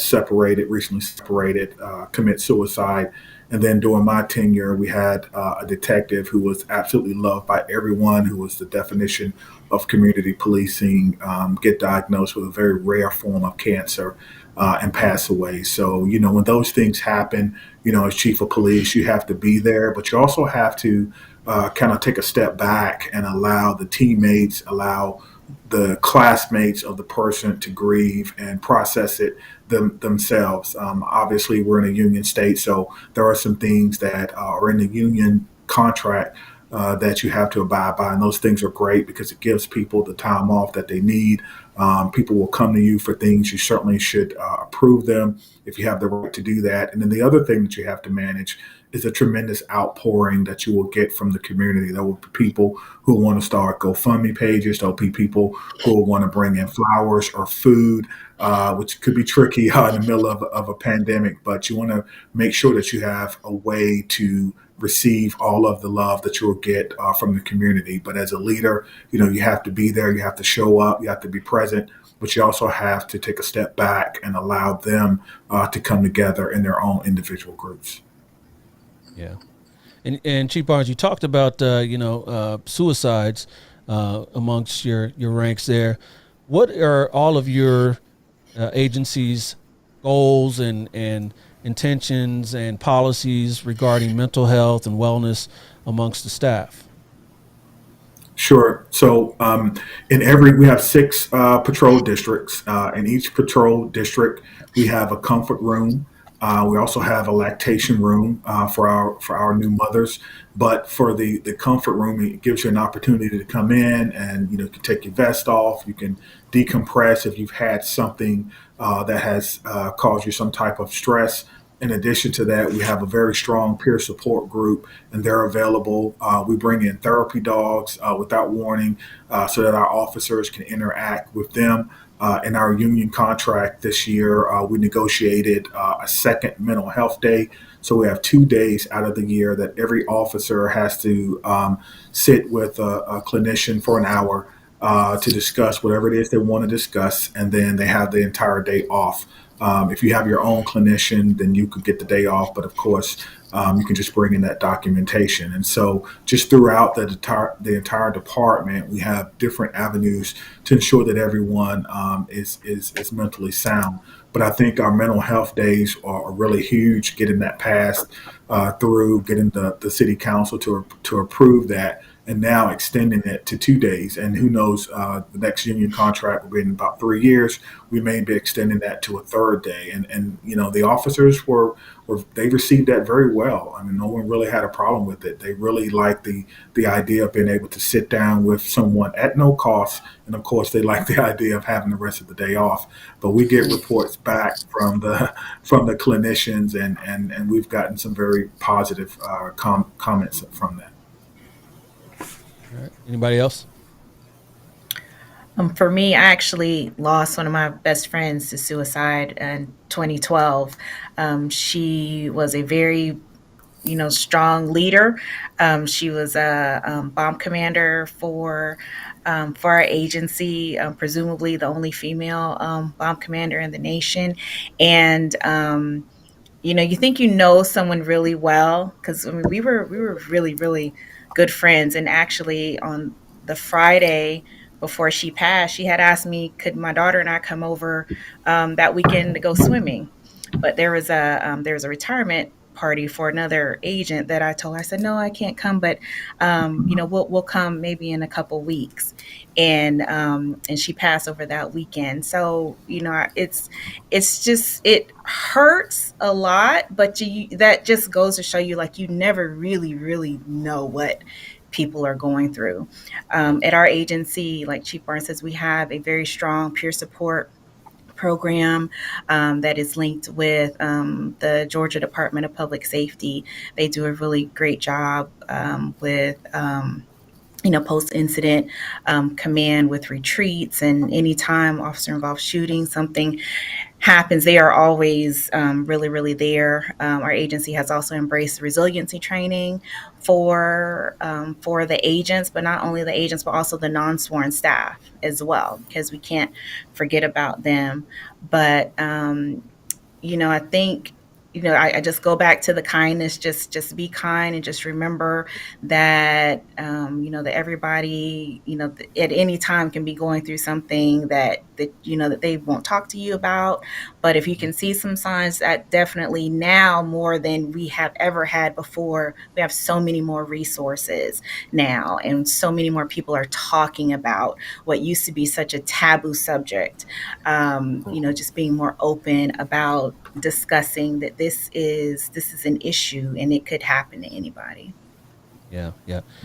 recently separated, commit suicide. And then during my tenure, we had a detective who was absolutely loved by everyone, who was the definition of community policing, get diagnosed with a very rare form of cancer and pass away. So, when those things happen, as chief of police, you have to be there, but you also have to kind of take a step back and allow the teammates, allow the classmates of the person to grieve and process it themselves. Obviously, we're in a union state, so there are some things that are in the union contract that you have to abide by. And those things are great because it gives people the time off that they need. People will come to you for things. You certainly should approve them if you have the right to do that. And then the other thing that you have to manage is a tremendous outpouring that you will get from the community. There will be people who want to start GoFundMe pages. There'll be people who will want to bring in flowers or food, which could be tricky in the middle of a pandemic. But you want to make sure that you have a way to receive all of the love that you'll get from the community. But as a leader, you have to be there. You have to show up. You have to be present. But you also have to take a step back and allow them to come together in their own individual groups. Yeah. And Chief Barnes, you talked about, suicides amongst your ranks there. What are all of your agency's goals and intentions and policies regarding mental health and wellness amongst the staff? Sure. So we have 6 patrol districts. In each patrol district, we have a comfort room. We also have a lactation room for our new mothers. But for the comfort room, it gives you an opportunity to come in and you can take your vest off. You can decompress if you've had something that has caused you some type of stress. In addition to that, we have a very strong peer support group, and they're available. We bring in therapy dogs without warning so that our officers can interact with them. In our union contract this year, we negotiated a second mental health day. So we have 2 days out of the year that every officer has to sit with a clinician for an hour to discuss whatever it is they want to discuss, and then they have the entire day off. If you have your own clinician, then you could get the day off. But of course, you can just bring in that documentation. And so just throughout the entire department, we have different avenues to ensure that everyone is mentally sound. But I think our mental health days are really huge, getting that passed through, getting the city council to approve that, and now extending it to 2 days. And who knows, the next union contract will be in about 3 years. We may be extending that to a third day. And the officers they received that very well. I mean, no one really had a problem with it. They really liked the idea of being able to sit down with someone at no cost. And of course, they like the idea of having the rest of the day off. But we get reports back from the clinicians, and we've gotten some very positive comments from that. All right. Anybody else? For me, I actually lost one of my best friends to suicide in 2012. She was a very, strong leader. She was a bomb commander for our agency, presumably the only female bomb commander in the nation. And you think someone really well, because we were really, really good friends. And actually, on the Friday before she passed, she had asked me, could my daughter and I come over that weekend to go swimming? But there was a retirement party for another agent that I told her, I said, no, I can't come, but we'll come maybe in a couple weeks. And she passed over that weekend. So it's just, it hurts a lot, but that just goes to show you, like, you never really, really know what people are going through. At our agency, like Chief Barnes says, we have a very strong peer support program that is linked with the Georgia Department of Public Safety. They do a really great job with post-incident command with retreats, and anytime officer involved shooting, something happens, they are always really, really there. Our agency has also embraced resiliency training for the agents, but not only the agents, but also the non-sworn staff as well, because we can't forget about them. But I think I just go back to the kindness, just be kind, and just remember that, that everybody, at any time can be going through something that they won't talk to you about. But if you can see some signs, that definitely now more than we have ever had before, we have so many more resources now, and so many more people are talking about what used to be such a taboo subject, just being more open about discussing that this is an issue and it could happen to anybody. Yeah.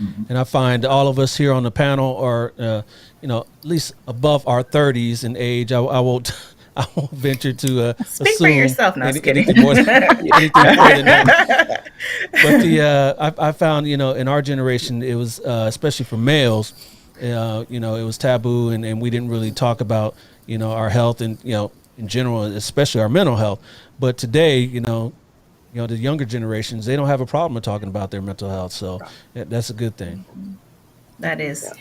Mhm. And I find all of us here on the panel are, at least above our 30s in age. I won't, I won't venture to Speak for assume yourself. No, just kidding. anything more, anything more than that. Yeah. But I found, in our generation, it was especially for males, it was taboo, and we didn't really talk about, our health and, in general, especially our mental health. But today, the younger generations, they don't have a problem with talking about their mental health. So that's a good thing. That is.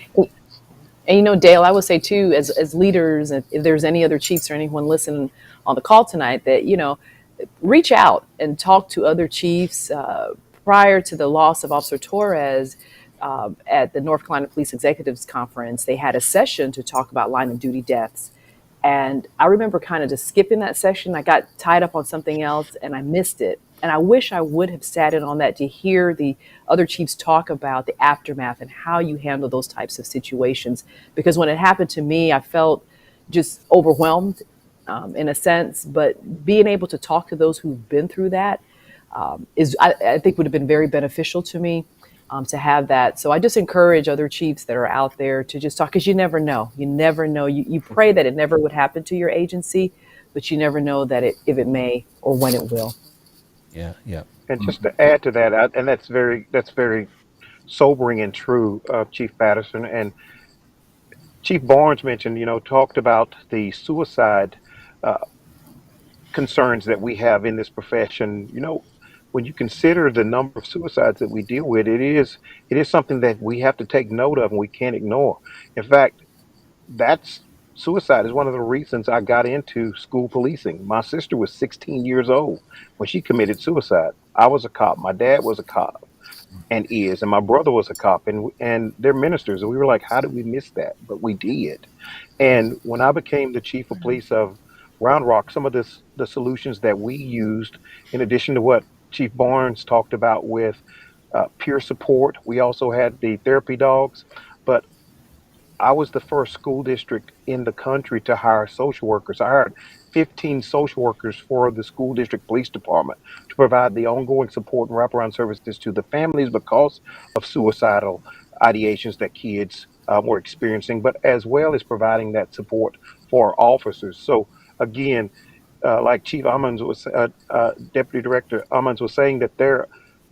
And Dale, I would say too, as leaders, if there's any other chiefs or anyone listening on the call tonight, that reach out and talk to other chiefs. Prior to the loss of Officer Torres, at the North Carolina Police Executives Conference, they had a session to talk about line of duty deaths. And I remember kind of just skipping that session. I got tied up on something else and I missed it. And I wish I would have sat in on that to hear the other chiefs talk about the aftermath and how you handle those types of situations. Because when it happened to me, I felt just overwhelmed in a sense. But being able to talk to those who've been through that I think would have been very beneficial to me to have that. So I just encourage other chiefs that are out there to just talk, because you never know. You never know. You pray that it never would happen to your agency, but you never know that if it may or when it will. Yeah. And just to add to that, and that's very sobering and true, Chief Patterson. And Chief Barnes mentioned, talked about the suicide uh, concerns that we have in this profession. When you consider the number of suicides that we deal with, it is something that we have to take note of and we can't ignore. In fact, that's suicide is one of the reasons I got into school policing. My sister was 16 years old when she committed suicide. I was a cop. My dad was a cop and my brother was a cop, and they're ministers. And we were like, how did we miss that? But we did. And when I became the chief of police of Round Rock, some of the solutions that we used, in addition to what Chief Barnes talked about with peer support, we also had the therapy dogs. But I was the first school district in the country to hire social workers. I hired 15 social workers for the school district police department to provide the ongoing support and wraparound services to the families because of suicidal ideations that kids were experiencing, but as well as providing that support for officers. So again, like Deputy Director Ammons was saying, that there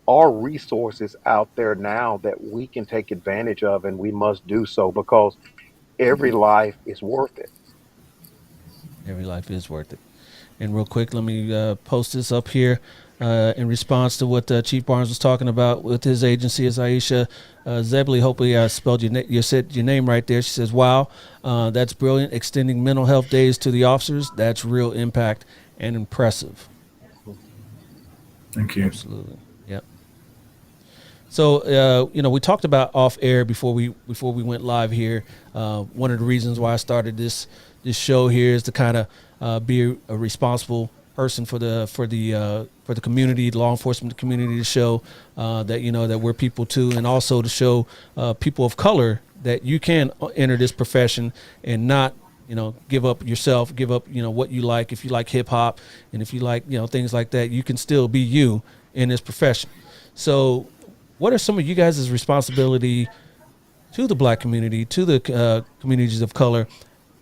are resources out there now that we can take advantage of, and we must do so because every life is worth it. Every life is worth it. And real quick, let me post this up here in response to what Chief Barnes was talking about with his agency. Is Aisha Zebli? Hopefully, I spelled you said your name right there. She says, "Wow, that's brilliant. Extending mental health days to the officers. That's real impact and impressive." Thank you. Absolutely. Yep. So we talked about off air before we went live here. One of the reasons why I started this show here is to kind of be a responsible person for the community, law enforcement community, to show that that we're people too, and also to show people of color that you can enter this profession and not give up yourself, give up what you like. If you like hip hop and if you like things like that, you can still be you in this profession. So what are some of you guys' responsibility to the Black community, to the communities of color,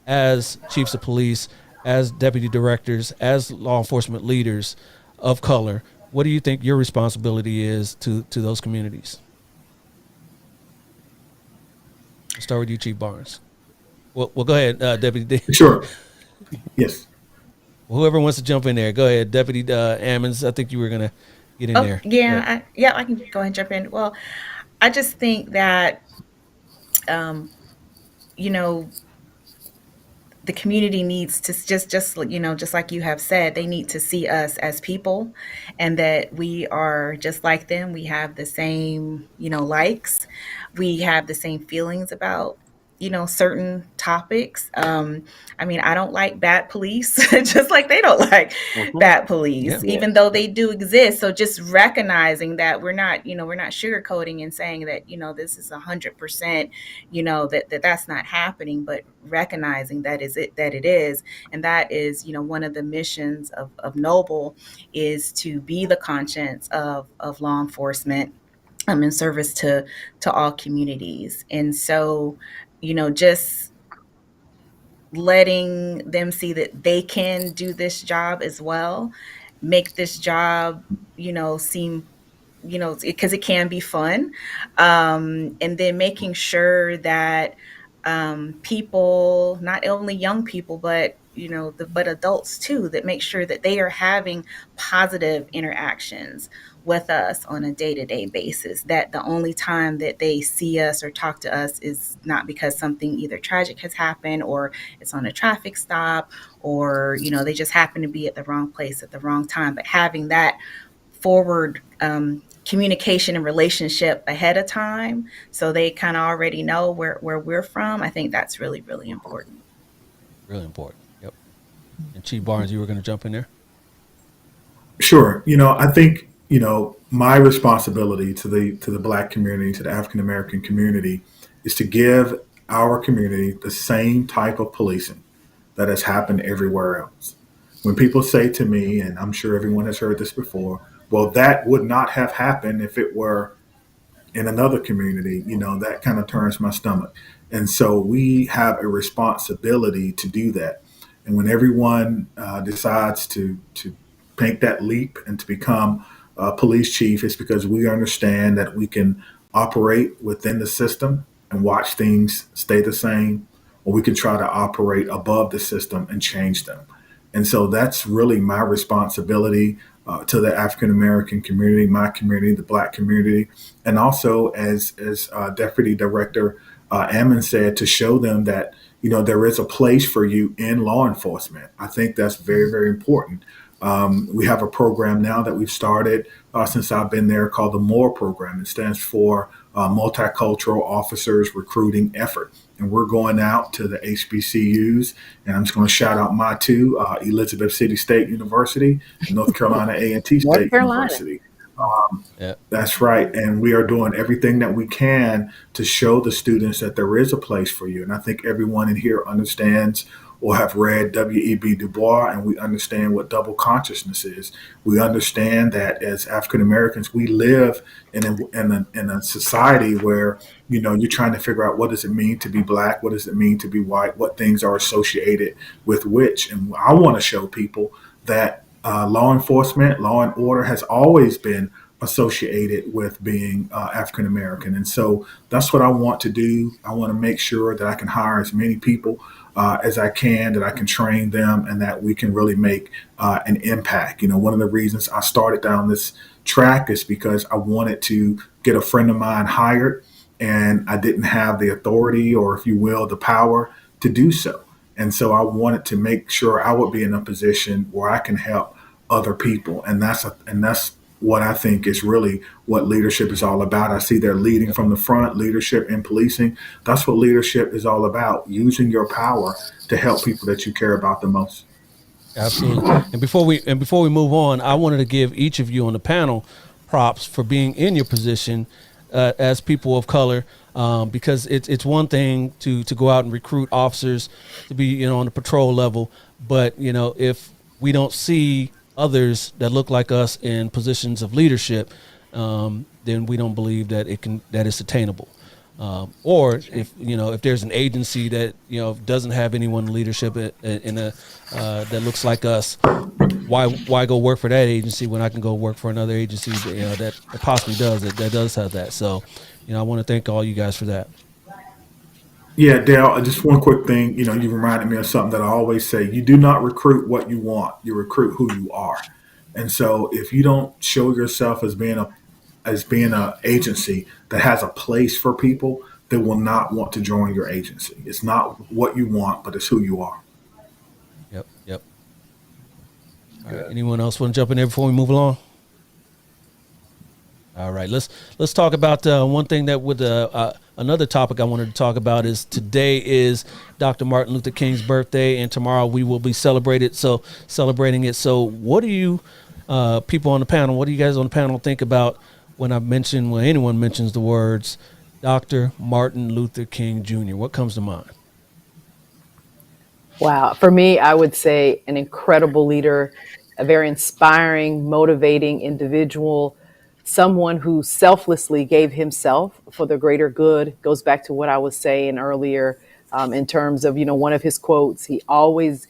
as chiefs of police, as deputy directors, as law enforcement leaders of color? What do you think your responsibility is to those communities? I'll start with you, Chief Barnes. Well, go ahead, Deputy D. Sure. Yes. Whoever wants to jump in there, go ahead. Deputy Ammons, I think you were going to get in Oh, there. yeah, I can go ahead and jump in. Well, I just think that, um, you know, the community needs to just like you have said, they need to see us as people, and that we are just like them. We have the same likes, we have the same feelings about certain topics. I mean, I don't like bad police just like they don't like Hmm. bad police, Yeah. even though they do exist. So just recognizing that we're not sugarcoating and saying that this is 100%, that's not happening, but recognizing that it is. And that is one of the missions of Noble, is to be the conscience of law enforcement, in service to all communities. And so, just letting them see that they can do this job as well, make this job, seem, because it can be fun. And then making sure that people, not only young people, but but adults too, that make sure that they are having positive interactions with us on a day-to-day basis, that the only time that they see us or talk to us is not because something either tragic has happened, or it's on a traffic stop, or they just happen to be at the wrong place at the wrong time, but having that forward communication and relationship ahead of time, so they kind of already know where we're from. I think that's really, really important. Really important. Yep. And Chief Barnes, you were going to jump in there. Sure. I think, my responsibility to the Black community, to the African American community, is to give our community the same type of policing that has happened everywhere else. When people say to me, and I'm sure everyone has heard this before, well, that would not have happened if it were in another community, that kind of turns my stomach. And so we have a responsibility to do that. And when everyone decides to make that leap and to become a police chief, it's because we understand that we can operate within the system and watch things stay the same, or we can try to operate above the system and change them. And so that's really my responsibility to the African American community, my community, the Black community, and also as Deputy Director Ammon said, to show them that there is a place for you in law enforcement. I think that's very, very important. We have a program now that we've started since I've been there called the MORE program. It stands for Multicultural Officers Recruiting Effort. And we're going out to the HBCUs, and I'm just going to shout out my two, Elizabeth City State University and North Carolina A&T North State Carolina. University. Yeah. That's right. And we are doing everything that we can to show the students that there is a place for you. And I think everyone in here understands or have read W.E.B. Du Bois, and we understand what double consciousness is. We understand that as African Americans, we live in a society where, you're trying to figure out, what does it mean to be Black? What does it mean to be white? What things are associated with which? And I want to show people that law enforcement, law and order has always been associated with being African American. And so that's what I want to do. I want to make sure that I can hire as many people as I can, that I can train them, and that we can really make an impact. One of the reasons I started down this track is because I wanted to get a friend of mine hired, and I didn't have the authority, or if you will, the power to do so. And so I wanted to make sure I would be in a position where I can help other people. And that's what I think is really what leadership is all about. I see they're leading from the front, leadership in policing. That's what leadership is all about, using your power to help people that you care about the most. Absolutely. And before we move on, I wanted to give each of you on the panel props for being in your position as people of color, because it's one thing to go out and recruit officers to be on the patrol level, but if we don't see others that look like us in positions of leadership, then we don't believe that it's attainable. Or if there's an agency that doesn't have anyone in leadership that looks like us, why go work for that agency when I can go work for another agency that possibly that does have that. So I want to thank all you guys for that. Yeah, Dale, just one quick thing. You reminded me of something that I always say. You do not recruit what you want. You recruit who you are. And so if you don't show yourself as being an agency that has a place for people, they will not want to join your agency. It's not what you want, but it's who you are. Yep. All right. Anyone else want to jump in there before we move along? All right, let's talk about one thing that another topic I wanted to talk about is today is Dr. Martin Luther King's birthday, and tomorrow we will be celebrating it. So what do you people on the panel, what do you guys on the panel think about when anyone mentions the words Dr. Martin Luther King Jr.? What comes to mind? Wow. For me, I would say an incredible leader, a very inspiring, motivating individual, someone who selflessly gave himself for the greater good. Goes back to what I was saying earlier, in terms of, one of his quotes. He always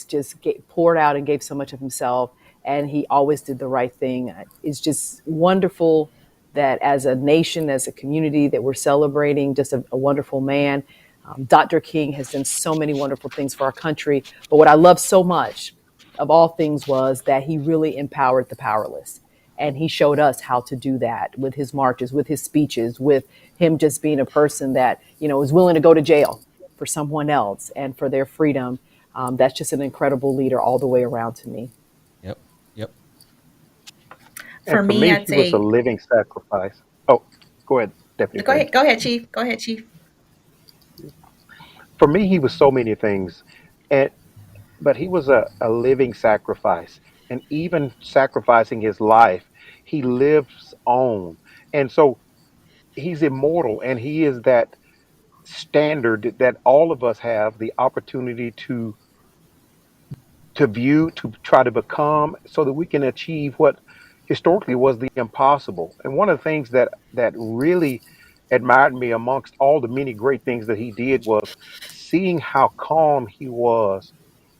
just poured out and gave so much of himself, and he always did the right thing. It's just wonderful that as a nation, as a community, that we're celebrating just a wonderful man. Dr. King has done so many wonderful things for our country, but what I love so much of all things was that he really empowered the powerless. And he showed us how to do that with his marches, with his speeches, with him just being a person that, is willing to go to jail for someone else and for their freedom. That's just an incredible leader all the way around to me. Yep. Yep. For And for me, me, I'd he was a say, living sacrifice. Oh, go ahead, Deputy go Attorney. ahead, go ahead, Chief. Go ahead, Chief. For me, he was so many things, and but he was a living sacrifice. And even sacrificing his life, he lives on. And so he's immortal, and he is that standard that all of us have the opportunity to view, to try to become, so that we can achieve what historically was the impossible. And one of the things that really admired me amongst all the many great things that he did was seeing how calm he was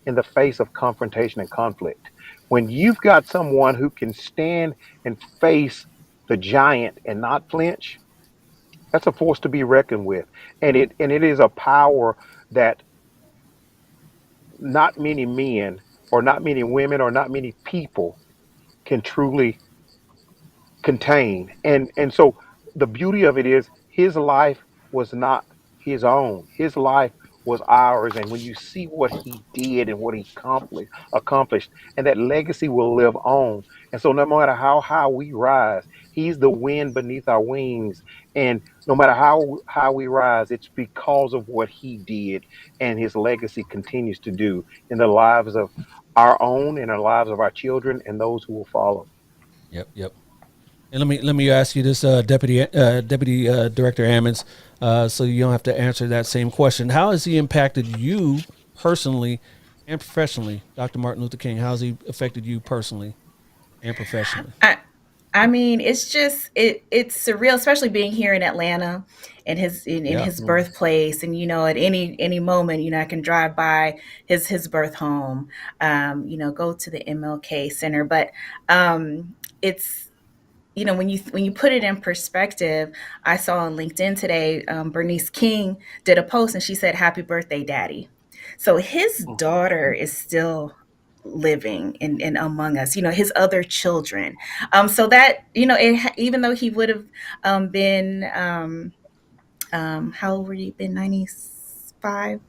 in the face of confrontation and conflict. When you've got someone who can stand and face the giant and not flinch, that's a force to be reckoned with. And it is a power that not many men or not many women or not many people can truly contain. And so the beauty of it is his life was not his own. His life was ours. And when you see what he did and what he accomplished, and that legacy will live on. And so no matter how high we rise, he's the wind beneath our wings. And no matter how high we rise, it's because of what he did and his legacy continues to do in the lives of our own and the lives of our children and those who will follow. Yep. Yep. And let me ask you this, Deputy Director Ammons, so you don't have to answer that same question. How has he impacted you personally and professionally, Dr. Martin Luther King? How has he affected you personally and professionally? I mean, it's just it's surreal, especially being here in Atlanta and in Yeah. his birthplace. And at any moment, I can drive by his birth home, go to the MLK Center. But it's when you put it in perspective, I saw on LinkedIn today, Bernice King did a post and she said, "Happy birthday, Daddy." So his daughter is still living and among us, his other children. So that, even though he would have been, how old were you? Been 95,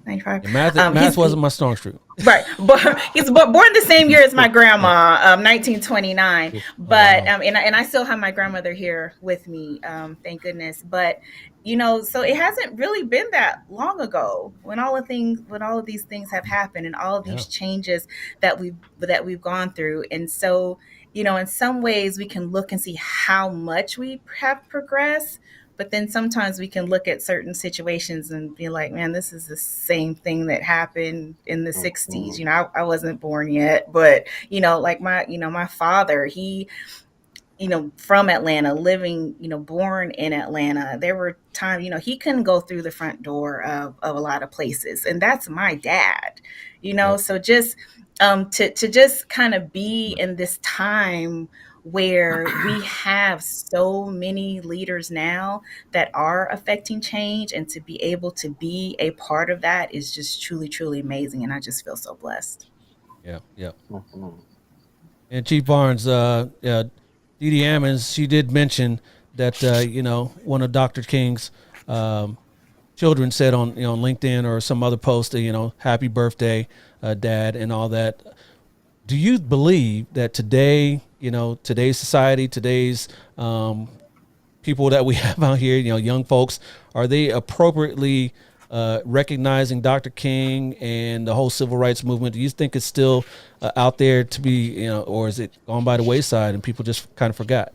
95. And math He's wasn't my strong suit. Right, but he's born the same year as my grandma, 1929. But Wow. and I still have my grandmother here with me, thank goodness. But so it hasn't really been that long ago when all of these things have happened and all of Yeah. these changes that we've gone through. And so in some ways we can look and see how much we have progressed. But then sometimes we can look at certain situations and be like, man, this is the same thing that happened in the 60s. Mhm. I wasn't born yet, but like my father, he from Atlanta, living, born in Atlanta. There were times, he couldn't go through the front door of a lot of places. And that's my dad, Yep. so just to just kind of be in this time where we have so many leaders now that are affecting change, and to be able to be a part of that is just truly, truly amazing. And I just feel so blessed. Yep. Yep. Mhm. And Chief Barnes, Dee Dee Ammons, she did mention that one of Dr. King's children said on LinkedIn or some other post, happy birthday, Dad, and all that. Do you believe that today, today's society, today's people that we have out here, young folks, are they appropriately recognizing Dr. King and the whole civil rights movement? Do you think it's still out there to be, or is it gone by the wayside and people just kind of forgot?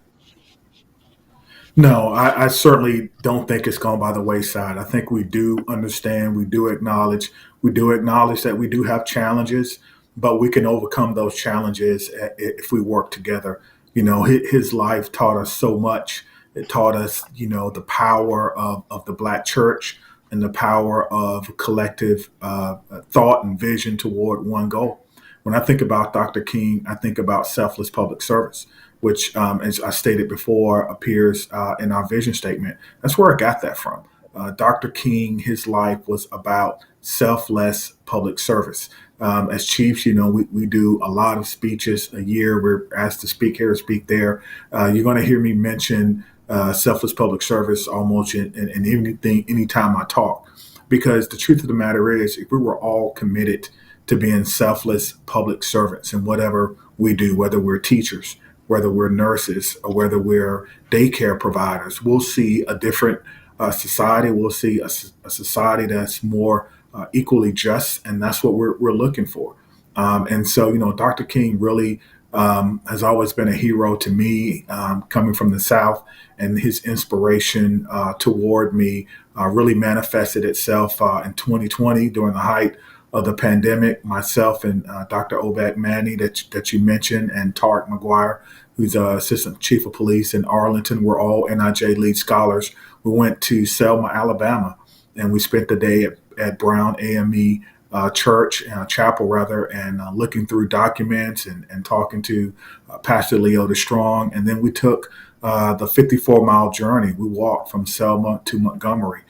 No, I certainly don't think it's gone by the wayside. I think we do understand, we do acknowledge that we do have challenges, but we can overcome those challenges if we work together. His life taught us so much. It taught us, the power of the Black church and the power of collective thought and vision toward one goal. When I think about Dr. King, I think about selfless public service, which, as I stated before, appears in our vision statement. That's where I got that from. Dr. King, his life was about selfless public service. As chiefs, we do a lot of speeches a year. We're asked to speak here, speak there. You're going to hear me mention selfless public service almost in anything, anytime I talk. Because the truth of the matter is, if we were all committed to being selfless public servants in whatever we do, whether we're teachers, whether we're nurses, or whether we're daycare providers, we'll see a different society. We'll see a society that's more equally just, and that's what we're looking for. And so, Dr. King really has always been a hero to me, coming from the South, and his inspiration toward me really manifested itself in 2020 during the height of the pandemic. Myself and Dr. Obed Manny that you mentioned, and Tarek McGuire, who's Assistant Chief of Police in Arlington. We're all NIJ lead scholars. We went to Selma, Alabama, and we spent the day at Brown AME church, chapel rather, and looking through documents and talking to Pastor Leota Strong. And then we took the 54-mile journey. We walked from Selma to Montgomery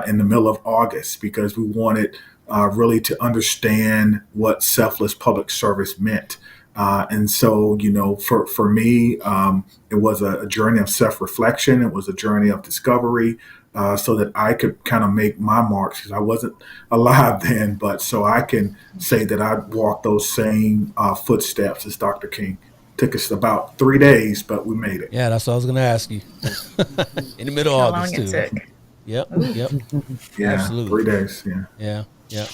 in the middle of August because we wanted really to understand what selfless public service meant. And so, for me, it was a journey of self-reflection. It was a journey of discovery, so that I could kind of make my marks, because I wasn't alive then, but so I can say that I walked those same footsteps as Dr. King. Took us about 3 days, but we made it. Yeah, that's what I was going to ask you. In the middle of How August, long too. it took. Yep. Yeah, Absolutely. 3 days. Yeah. Yeah.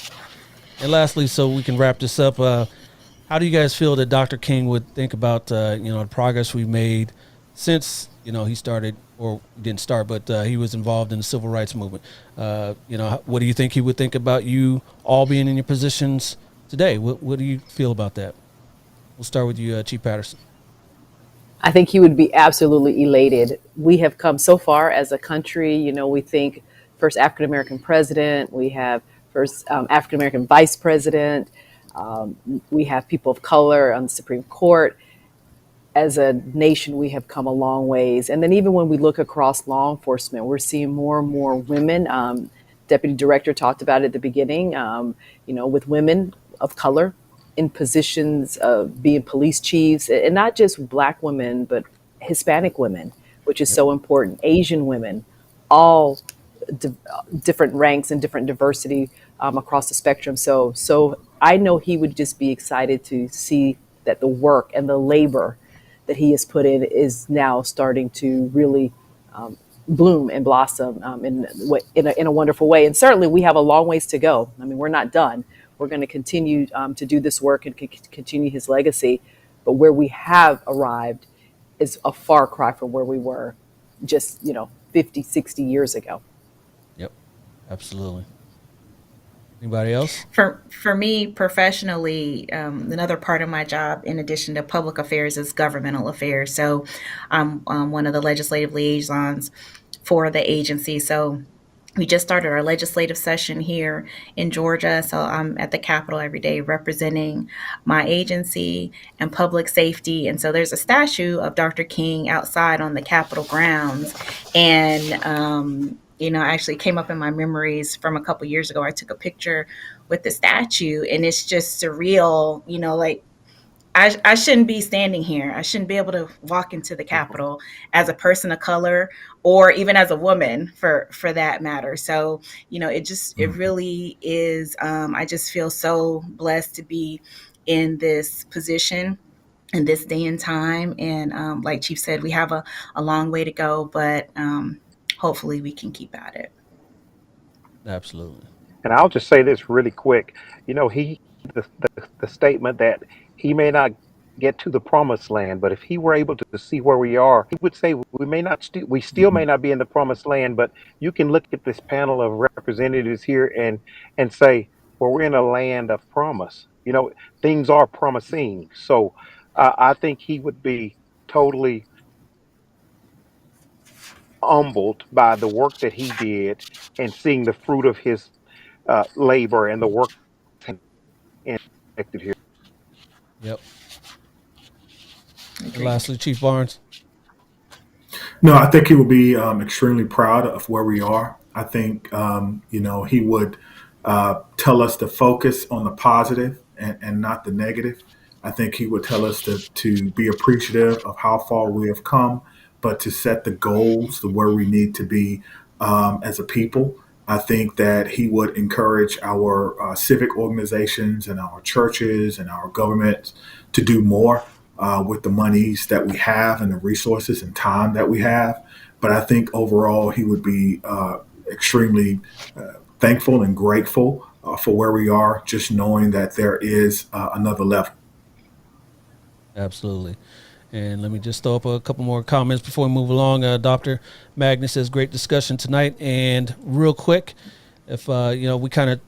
And lastly, so we can wrap this up, how do you guys feel that Dr. King would think about, the progress we've made since, he started, or didn't start, but he was involved in the civil rights movement? What do you think he would think about you all being in your positions today? What do you feel about that? We'll start with you, Chief Patterson. I think he would be absolutely elated. We have come so far as a country. We think first African American president, we have first African American vice president, we have people of color on the Supreme Court. As a nation, we have come a long ways. And then even when we look across law enforcement, we're seeing more and more women. Deputy Director talked about it at the beginning, with women of color in positions of being police chiefs, and not just Black women, but Hispanic women, which is so important, Asian women, all different ranks and different diversity across the spectrum. So I know he would just be excited to see that the work and the labor that he has put in is now starting to really bloom and blossom in a wonderful way. And certainly we have a long ways to go. I mean, we're not done. We're going to continue to do this work and continue his legacy. But where we have arrived is a far cry from where we were just, 50, 60 years ago. Yep, absolutely. Anybody else? For me professionally, another part of my job, in addition to public affairs, is governmental affairs. So I'm one of the legislative liaisons for the agency. So we just started our legislative session here in Georgia. So I'm at the Capitol every day representing my agency and public safety. And so there's a statue of Dr. King outside on the Capitol grounds. And, actually came up in my memories from a couple years ago. I took a picture with the statue, and it's just surreal, like I shouldn't be standing here. I shouldn't be able to walk into the Capitol as a person of color, or even as a woman for that matter. So, it really is. I just feel so blessed to be in this position in this day and time. And like Chief said, we have a long way to go, but hopefully we can keep at it. Absolutely. And I'll just say this really quick. The statement that he may not get to the promised land, but if he were able to see where we are, he would say we still may not be in the promised land, but you can look at this panel of representatives here and say, well, we're in a land of promise. Things are promising. So I think he would be totally humbled by the work that he did and seeing the fruit of his labor and the work here. Yep. And Agreed. lastly, Chief Barnes. No, I think he would be extremely proud of where we are. I think, he would tell us to focus on the positive and not the negative. I think he would tell us to be appreciative of how far we have come, but to set the goals to where we need to be as a people. I think that he would encourage our civic organizations and our churches and our government to do more with the monies that we have and the resources and time that we have. But I think overall he would be extremely thankful and grateful for where we are, just knowing that there is another level. Absolutely. And let me just throw up a couple more comments before we move along. Dr. Magnus says, great discussion tonight. And real quick, if, we kind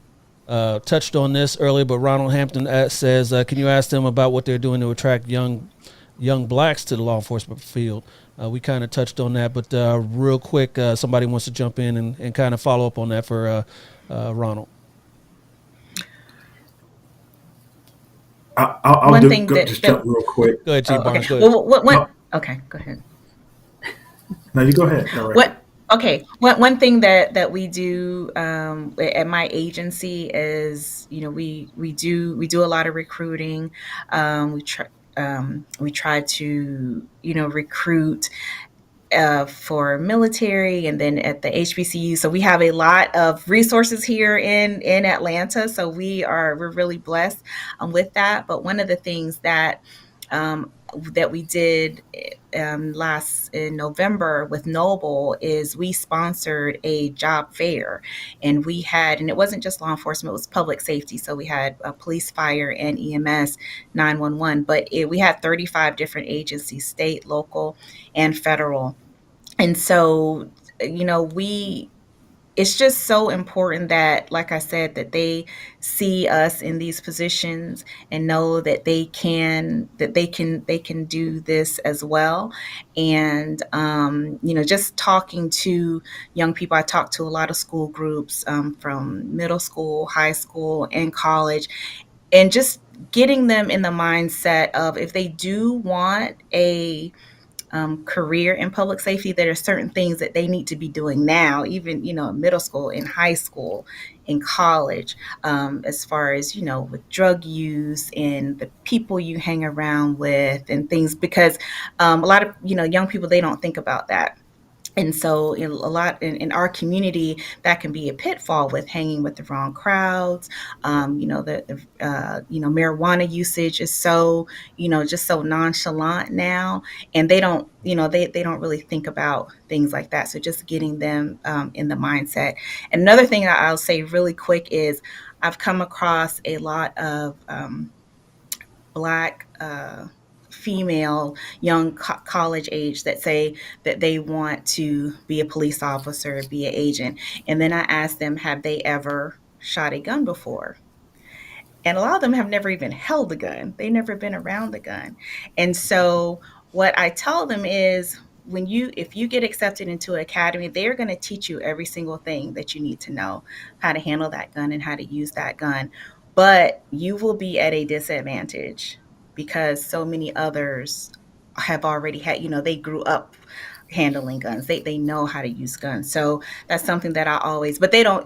of touched on this earlier, but Ronald Hampton says, can you ask them about what they're doing to attract young blacks to the law enforcement field? We kind of touched on that, but real quick, somebody wants to jump in and kind of follow up on that for Ronald. I'll One do, thing that, just that jump real quick. Go ahead, Chief oh, Barnes. okay. Go ahead. Well, what, No, okay, go ahead. no, you go ahead. All right. What? Okay. One thing that we do at my agency is, we do a lot of recruiting. We try to, recruit for military and then at the HBCU. So we have a lot of resources here in Atlanta. So we're really blessed with that. But one of the things that we did last in November with Noble is we sponsored a job fair, and it wasn't just law enforcement, it was public safety. So we had police, fire, and EMS, 911, but we had 35 different agencies, state, local, and federal. And so, it's just so important that, like I said, that they see us in these positions and know that they can do this as well. And just talking to young people, I talk to a lot of school groups from middle school, high school, and college, and just getting them in the mindset of, if they do want a career in public safety, there are certain things that they need to be doing now, even, middle school, in high school, in college, as far as, with drug use and the people you hang around with and things, because a lot of, young people, they don't think about that. And so a lot in our community, that can be a pitfall with hanging with the wrong crowds. Marijuana usage is so, just so nonchalant now, and they don't, they don't really think about things like that. So just getting them in the mindset. And another thing that I'll say really quick is, I've come across a lot of Black female, young college age, that say that they want to be a police officer, be an agent. And then I ask them, have they ever shot a gun before? And a lot of them have never even held a gun. They've never been around a gun. And so what I tell them is, if you get accepted into an academy, they're going to teach you every single thing that you need to know, how to handle that gun and how to use that gun. But you will be at a disadvantage, because so many others have already had, they grew up handling guns. They know how to use guns. So that's something that I always, but they don't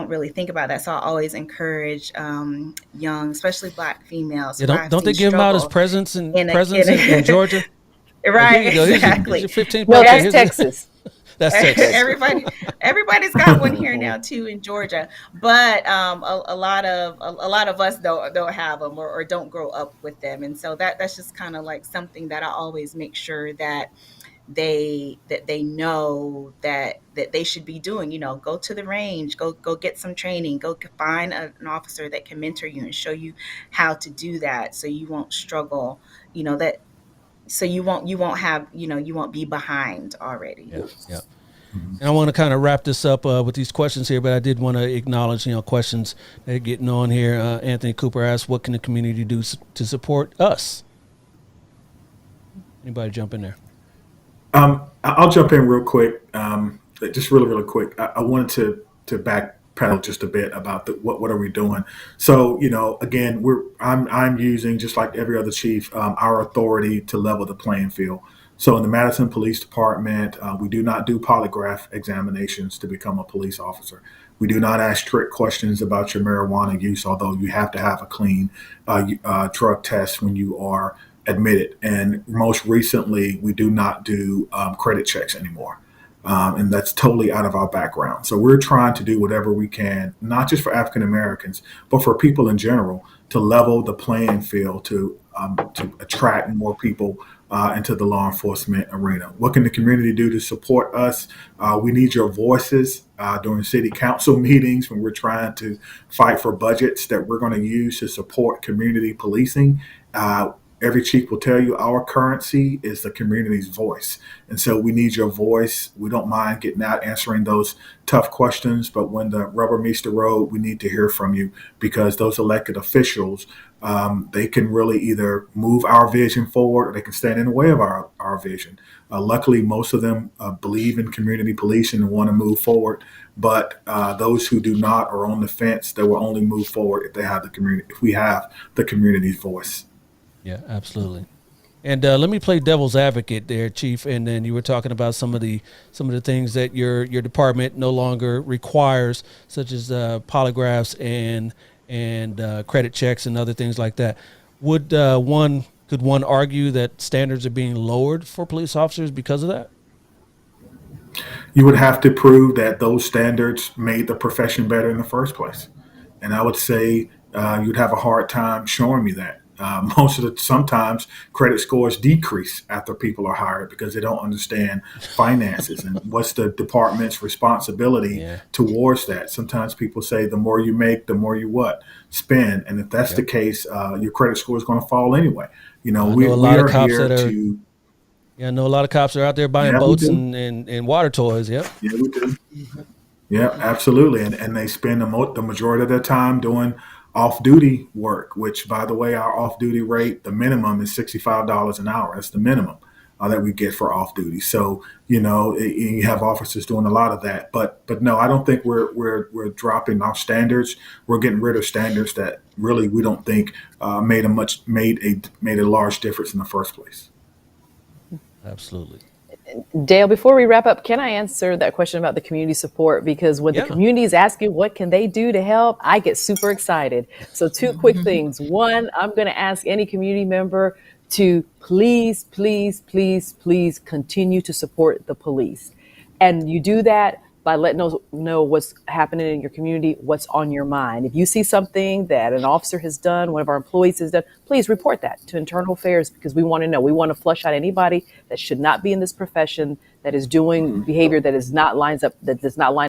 really think about that. So I always encourage young, especially Black females. Yeah, don't they give them out as presents in Georgia? Right, Here's exactly. your 15 No, bucks. that's Texas. That's Texas. Everybody's got one here now too in Georgia, but a lot of us don't have them or don't grow up with them, and so that's just kind of like something that I always make sure that they know that they should be doing. Go to the range, go get some training, go find an officer that can mentor you and show you how to do that, so you won't struggle. So you won't have, you won't be behind already. Yeah. And I want to kind of wrap this up with these questions here, but I did want to acknowledge, questions that are getting on here. Anthony Cooper asked, what can the community do to support us? Anybody jump in there? I'll jump in real quick, just really, really quick. I wanted to backpedal just a bit about what are we doing. So, again, I'm using, just like every other chief, our authority to level the playing field. So in the Madison Police Department, we do not do polygraph examinations to become a police officer. We do not ask trick questions about your marijuana use, although you have to have a clean drug test when you are admitted. And most recently, we do not do credit checks anymore. And that's totally out of our background. So we're trying to do whatever we can, not just for African Americans, but for people in general, to level the playing field to attract more people into the law enforcement arena. What can the community do to support us? We need your voices during city council meetings when we're trying to fight for budgets that we're going to use to support community policing. Every chief will tell you our currency is the community's voice. And so we need your voice. We don't mind getting out, answering those tough questions. But when the rubber meets the road, we need to hear from you, because those elected officials, they can really either move our vision forward or they can stand in the way of our vision. Luckily, most of them believe in community policing and want to move forward. But those who do not are on the fence. They will only move forward if we have the community's voice. Yeah, absolutely. And let me play devil's advocate there, Chief. And then you were talking about some of the things that your department no longer requires, such as polygraphs and credit checks and other things like that. Could one argue that standards are being lowered for police officers because of that? You would have to prove that those standards made the profession better in the first place. And I would say you'd have a hard time showing me that. Sometimes credit scores decrease after people are hired because they don't understand finances and what's the department's responsibility towards that. Sometimes people say the more you make, the more you spend. And if that's the case, your credit score is going to fall anyway. I know a lot of cops that are. to. Yeah, I know a lot of cops are out there buying boats and water toys. Yep. Yeah, we do. Yeah, absolutely. And they spend the majority of their time doing off-duty work, which, by the way, our off-duty rate, the minimum is $65 an hour. That's the minimum that we get for off-duty. So, you have officers doing a lot of that. But no, I don't think we're dropping our standards. We're getting rid of standards that really we don't think made a large difference in the first place. Absolutely. Dale, before we wrap up, can I answer that question about the community support? Because when the community is asking what can they do to help, I get super excited. So 2 quick things. One, I'm going to ask any community member to please, please, please, please continue to support the police. And you do that by letting us know what's happening in your community, what's on your mind. If you see something that an officer has done, one of our employees has done, please report that to Internal Affairs, because we want to know. We want to flush out anybody that should not be in this profession, that is doing behavior that does not line